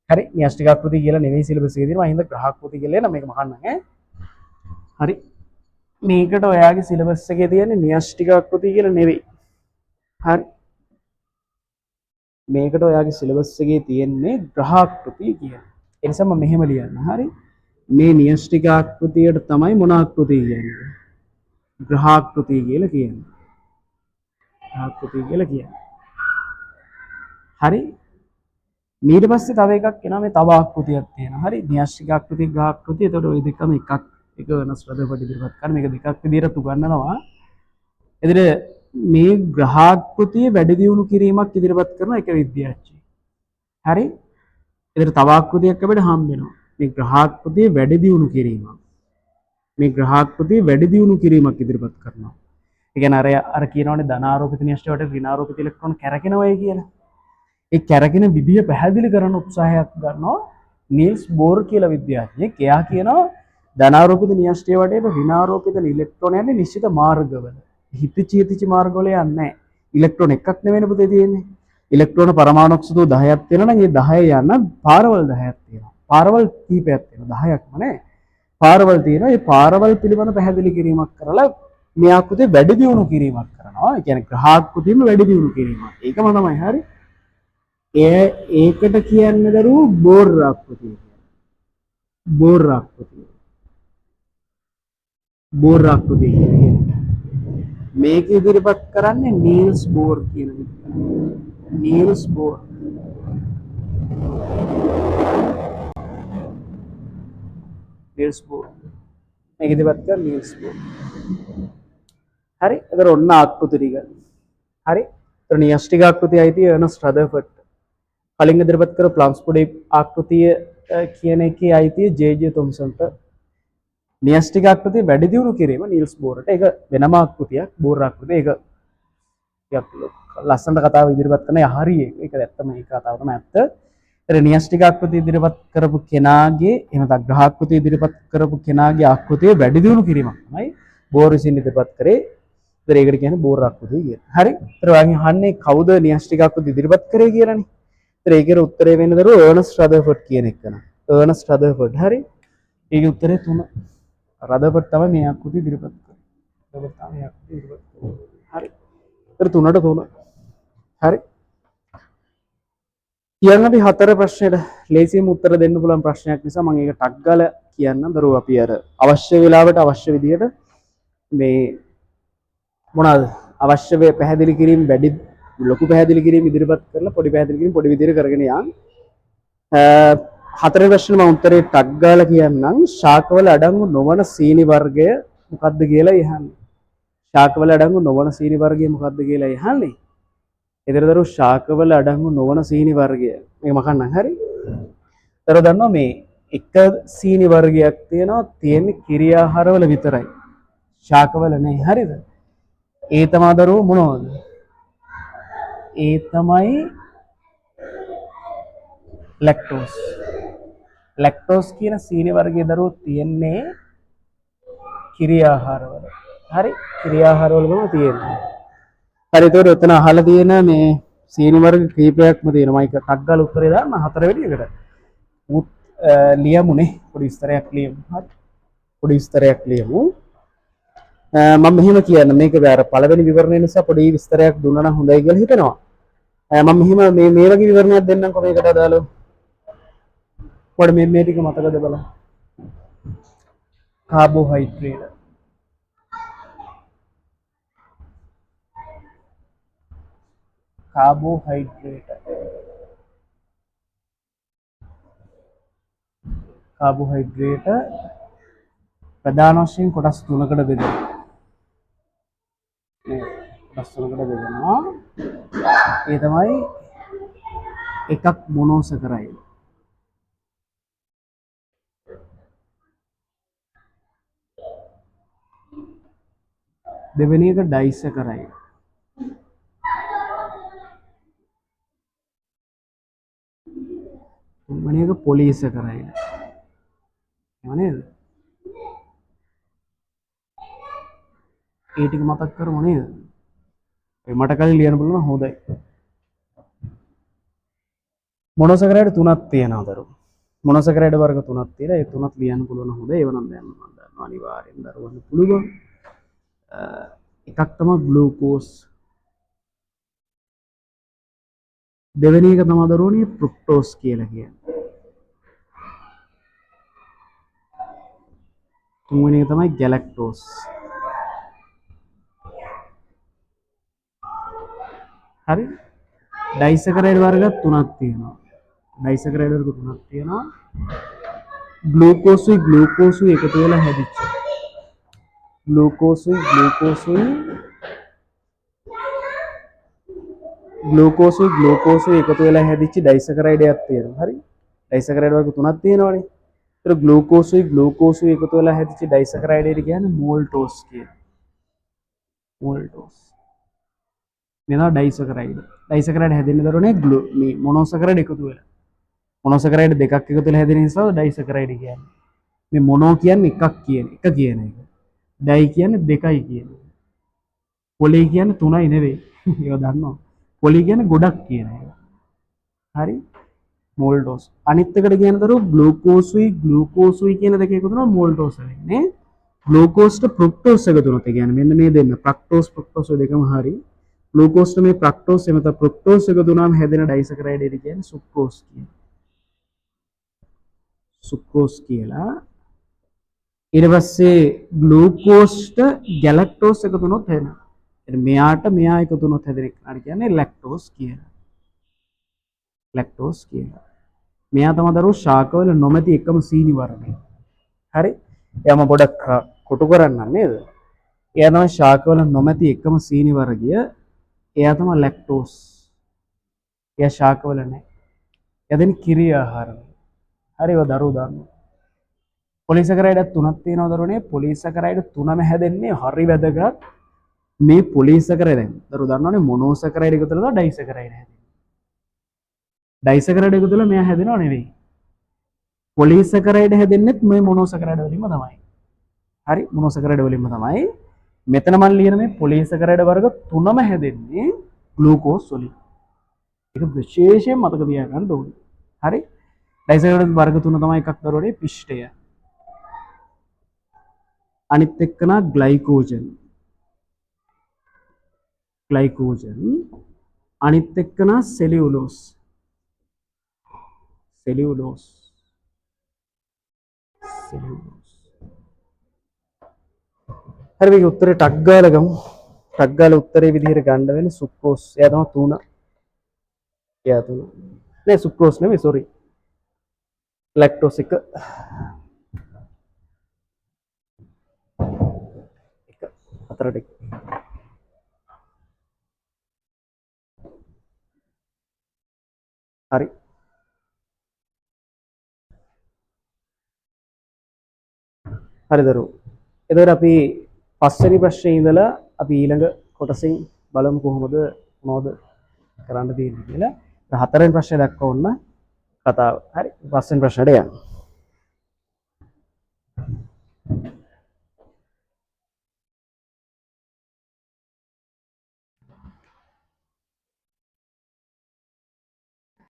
හරි? න්‍යෂ්ටික ආකෘතිය කියලා නෙවෙයි සිලබස් එකේ තියෙන්නේ. මම හින්දා ග්‍රහාකෘතිය කියලා එන මේක මහන්න ඈ. හරි? මේකට ඔයාගේ සිලබස් එකේ තියෙන්නේ න්‍යෂ්ටික ආකෘතිය කියලා නෙවෙයි. හරි? මේකට ඔයාගේ සිලබස් එකේ තියෙන්නේ ග්‍රහාකෘතිය කියලා. ඒ නිසා මම මෙහෙම ලියන්න. හරි? මේ න්‍යෂ්ටික ආකෘතියට තමයි මොන ආකෘතිය කියන්නේ? ග්‍රහාකෘතිය කියලා කියන්නේ. ග්‍රහාකෘතිය කියලා කියන්නේ. හරි? ඊට පස්සේ තව එකක් එනවා මේ තව ආකෘතියක් තියෙනවා. හරි? න්‍යෂ්ටික ආකෘතිය ග්‍රහාකෘතිය. එතකොට ওই දෙකම එකක් ඒක වෙනස් රදපට ඉදිරිපත් කරන මේක දෙකක් විදිහට උගන්වනවා. එදිරිය මේ ග්‍රහාකෘතිය වැඩි දියුණු කිරීමක් ඉදිරිපත් කරන එක විද්‍යාඥයෙක්. හරි? එදිරිය තව ආකෘතියක් අපිට හම්බ වෙනවා. මේ ග්‍රහාකෘතිය වැඩි දියුණු කිරීමක්. මේ ග්‍රහාකෘතිය වැඩි දියුණු කිරීමක් ඉදිරිපත් කරනවා. ඒ කියන්නේ අර කියනවනේ ධනාරෝපිත න්‍යෂ්ටියට ඍණාරෝපිත ඉලෙක්ට්‍රෝන කැරකෙනවයි කියලා. ඒ කැරකෙන විදිය පැහැදිලි කරන උත්සාහයක් ගන්නවා නීල්ස් බෝර් කියලා විද්‍යාඥයෙක්. එයා කියනවා ධනාරෝපිත න්‍යෂ්ටිය වටේට ඍණාරෝපිත ඉලෙක්ට්‍රෝන යන්නේ නිශ්චිත මාර්ගවල. හිතිචි මාර්ගවල යන්නේ නැහැ. ඉලෙක්ට්‍රෝන එකක් නෙවෙයි පුතේ තියෙන්නේ. ඉලෙක්ට්‍රෝන පරමාණු සුදු 10ක් තියෙනවා නම් ඒ 10 යන පාරවල් 10ක් තියෙනවා. පාරවල් කීපයක් තියෙනවා 10ක්ම නේ. පාරවල් තියෙනවා. ඒ පාරවල් පිළිබඳ පැහැදිලි කිරීමක් කරලා මේ ආකෘතිය වැඩි දියුණු කිරීමක් කරනවා. ඒ කියන්නේ ග්‍රහාකෘතියම වැඩි දියුණු කිරීමක්. ඒකම තමයි හරි. ඒකට කියන්නේ දරුවෝ බෝර් ආකෘතිය කියලා. බෝර් ආකෘතිය. බෝර් ආකෘතිය කියන්නේ මේක ඉදිරිපත් කරන්නේ නීල්ස් බෝර් කියන විදිහට. Niels bore. Niels bore. මේක ඉදිරිපත් කරන්නේ නීල්ස් බෝර්. හරි? ඒතර ඔන්න ආකෘති ටික. හරි? ඒතර න්‍යෂ්ටික ආකෘතිය අයිති අර්නස්ට් රදර්ෆර්ඩ්. කලින් ඉදිරිපත් කර ප්ලම්ස් පොඩි ආකෘතිය කියන එකේ අයිතිය ජේ.ජේ. තොම්සන්ට. න්‍යෂ්ටික ආකෘතිය වැඩි දියුණු කිරීම නීල්ස් බෝර්ට. ඒක වෙනම ආකෘතියක් බෝර් ආකෘතිය. ඒක ලස්සනට කතාව ඉදිරිපත් කරන හරිය. ඒක ඇත්තම ඒ කතාව තමයි ඇත්ත. ඒතර න්‍යෂ්ටික ආකෘතිය ඉදිරිපත් කරපු කෙනාගේ එහෙම නැත්නම් ග්‍රහාකෘතිය ඉදිරිපත් කරපු කෙනාගේ ආකෘතිය වැඩි දියුණු කිරීමක් තමයි බෝර් විසින් ඉදිරිපත් කරේ. ඒතර ඒකට කියන්නේ බෝර් ආකෘතිය කියලා. හරි? ඒතර ඔයගෙන් අහන්නේ කවුද න්‍යෂ්ටික ආකෘතිය ඉදිරිපත් කරේ කියලානේ. ඒකේ උත්තරේ වෙන්නේ දරුවෝ අර්නස්ට් රදර්ෆර්ඩ් කියන එක න ะ. Ernest Rutherford. හරි. ඒකේ උත්තරේ 3. රදර්ෆර්ඩ් තමයි මේ ආකෘතිය ඉදිරිපත් කරේ. රදර්ෆර්ඩ් තමයි මේ ආකෘතිය ඉදිරිපත් කරේ. හරි. ඒතර 3ට 3. හරි. කියන්න අපි 4 ප්‍රශ්නෙට ලේසියෙන්ම උත්තර දෙන්න පුළුවන් ප්‍රශ්නයක් නිසා මම ඒක ටක් ගාලා කියන්නම්. දරුවෝ අපි අර අවශ්‍ය වෙලාවට අවශ්‍ය විදියට මේ මොනවාද අවශ්‍ය වේ පැහැදිලි කිරීම වැඩි ලොකු පැහැදිලි කිරීම ඉදිරිපත් කරලා පොඩි පැහැදිලි කිරීම පොඩි විදිහට කරගෙන යන්න. හතරේ ප්‍රශ්නේ මම උත්තරේ ටක් ගාලා කියන්නම්. ශාකවල අඩංගු නොවන සීනි වර්ගය මොකක්ද කියලා යහන්නේ. ශාකවල අඩංගු නොවන සීනි වර්ගය මොකක්ද කියලා යහන්නේ. එතරදරු ශාකවල අඩංගු නොවන සීනි වර්ගය. මේක මකන්නම් හරි. ඒතර දන්නවා මේ එක සීනි වර්ගයක් තියෙනවා තියෙන්නේ කිරි ආහාරවල විතරයි. ශාකවල නෑ. හරිද? ඒ තමයි දරුවෝ මොනවද? ඒ තමයි ලැක්ටෝස්. ලැක්ටෝස් කියන සීනි වර්ගයේ දරුවෝ තියෙන්නේ කිරි ආහාරවල. හරි? කිරි ආහාරවල තමයි තියෙන්නේ. හරි. ඒතකොට උතන අහලා තියෙන මේ සීනි වර්ග කීපයක්ම තියෙනවා. මම ටක් ගාලා උත්තරේ දාන්න 4 වෙනියකට. ලියමුනේ. පොඩි විස්තරයක් ලියමු. හරි. පොඩි විස්තරයක් ලියමු. මම මෙහෙම කියන්න මේක අර පළවෙනි විවරණය නිසා පොඩි විස්තරයක් දුන්නා නම් හොඳයි කියලා හිතෙනවා. මම මෙහෙම මේ වගේ විවරණයක් දෙන්නම්කො මේකට අදාළව. පොඩි මේ ටික මතකද බලන්න. කාබෝහයිඩ්‍රේට්. කාබෝහයිඩ්‍රේට් ප්‍රධාන වශයෙන් කොටස් 3කට බෙදෙනවා. මේ කොටස් 3කට බෙදෙනවා. ඒ තමයි එකක් මොනෝසකරයිඩ්. දෙවෙනි එක ඩයිසකරයිඩ්. තුන්වෙනි එක පොලිසකරයිඩ්. එහෙම නේද? ඒ ටික මතක් කරමු නේද? ඒ මට කලින් ලියන්න පුළුවන් හොඳයි. මොනෝසැකරයිඩ් 3ක් තියෙනවා දරුවෝ. මොනෝසැකරයිඩ් වර්ග 3ක් තියෙනවා. ඒ 3ක් ලියන්න පුළුවන් හොඳයි. ඒව නම් දැන් මම දන්නවා අනිවාර්යෙන් දරුවන්ට පුළුවන්. එකක් තමයි ග්ලූකෝස්. දෙවෙනි එක තමයි දරුවෝනේ ෆ්‍රුක්ටෝස් කියලා කියන්නේ. තුන්වෙනි එක තමයි ගැලැක්ටෝස්. හරි? ඩයිසැකරයිඩ් වර්ග 3ක් තියෙනවා. ඩයිසැකරයිඩ් වර්ග 3ක් තියෙනවා. ග්ලූකෝසුයි එකතු වෙලා හැදිච්ච ග්ලූකෝසුයි එකතු වෙලා හැදිච්ච ඩයිසකරයිඩයක් තියෙනවා. හරි. ඩයිසකරයිඩ් වර්ග තුනක් තියෙනවානේ. ඒතර ග්ලූකෝසුයි එකතු වෙලා හැදිච්ච ඩයිසකරයිඩ් එකට කියන්නේ මෝල්ටෝස් කියලා. මෝල්ටෝස්. මේවා ඩයිසකරයිඩ්. ඩයිසකරයිඩ් හැදෙන්න දරුවනේ මේ මොනෝසකරයිඩ් එකතු වෙලා. මොනෝසකරයිඩ් දෙකක් එකතු වෙලා හැදෙන නිසා ඩයිසකරයිඩ් කියන්නේ. මේ මොනෝ කියන්නේ එකක් කියන එක. ඩයි කියන්නේ දෙකයි කියන එක. පොලි කියන්නේ තුනයි නෙවෙයි. ඒක දන්නවා. පොලි කියන්නේ ගොඩක් කියන එක. හරි. මෝල්ටෝස්. අනිත් එකට කියන දරුවෝ ග්ලූකෝසුයි කියන දෙක එකතු වෙනවා මෝල්ටෝස් වෙන්නේ. ග්ලූකෝස්ට ෆ්‍රුක්ටෝස් එකතු වෙනොත් ඒ කියන්නේ මෙන්න මේ දෙන්න ෆ්‍රක්ටෝස් ඔය දෙකම හරි. ග්ලූකෝස්ට මේ ෆ්‍රක්ටෝස් එමෙත ෆ්‍රුක්ටෝස් එකතු වුණාම හැදෙන ඩයිසකරයිඩ් එක කියන්නේ සුක්‍රෝස් කියලා. ඊට පස්සේ ග්ලූකෝස්ට ගැලක්ටෝස් එකතු වුණොත් හැදෙනවා. එතන මෙයා එකතු වුණොත් හැදෙන එක කියන්නේ ලැක්ටෝස් කියලා. මෙයා තමයි දරුවෝ ශාකවල නොමැති එකම සීනි වර්ගය. හරි. එයාම පොඩක් කොටු කරන්න නේද? එයා තමයි ශාකවල නොමැති එකම සීනි වර්ගය. එයා තමයි ලැක්ටෝස්. එයා ශාකවල නැහැ. එයා දෙන කිරි ආහාර. හරි ඒවා දරුවෝ දන්නවා. පොලිසැකරයිඩ් තුනක් තියෙනවා දරුවනේ. පොලිසැකරයිඩ් තුනම හැදෙන්නේ හරි වැදගත්. මේ පොලිසැකරයිඩ් දැන් දරුවෝ දන්නවනේ මොනෝසැකරයිඩ් එකතු වෙලා ඩයිසැකරයිඩ් හැදෙනවා. ඩයිසැකරයිඩ් එකතු වෙලා මෙයා හැදෙනව නෙවෙයි. පොලිසැකරයිඩ් හැදෙන්නෙත් මේ මොනෝසැකරයිඩ් වලින්ම තමයි. හරි මොනෝසැකරයිඩ් වලින්ම තමයි. මෙතන මම ලියන මේ පොලිසැකරයිඩ් වර්ග තුනම හැදෙන්නේ ග්ලූකෝස් වලින්. ඒක විශේෂයෙන් මතක තියාගන්න ඕනේ. හරි. ඩයිසැකරයිඩ් වර්ග තුන තමයි එකක් දරුවනේ පිෂ්ඨය. අනිත් එක්කන ග්ලයිකෝජන්. අනිත් එක්කන සෙලියුලෝස්. හරි මේක උත්තරේ ටක් ගාලා ගමු. ටක් ගාලා උත්තරේ විදිහට ගන්න වෙන්නේ සුක්‍රෝස්. එයා තමයි 3. නෑ සුක්‍රෝස් නෙමෙයි සෝරි. ලැක්ටෝස් එක. හතරට. හරි. හරි දරුවෝ. එතකොට අපි පස්වෙනි ප්‍රශ්නේ ඉඳලා අපි ඊළඟ කොටසින් බලමු කොහොමද මොනවද කරන්න තියෙන්නේ කියලා. හතරවෙනි ප්‍රශ්නේ දක්වා ඔන්න කතාව. හරි. පස්වෙනි ප්‍රශ්නට යන්න.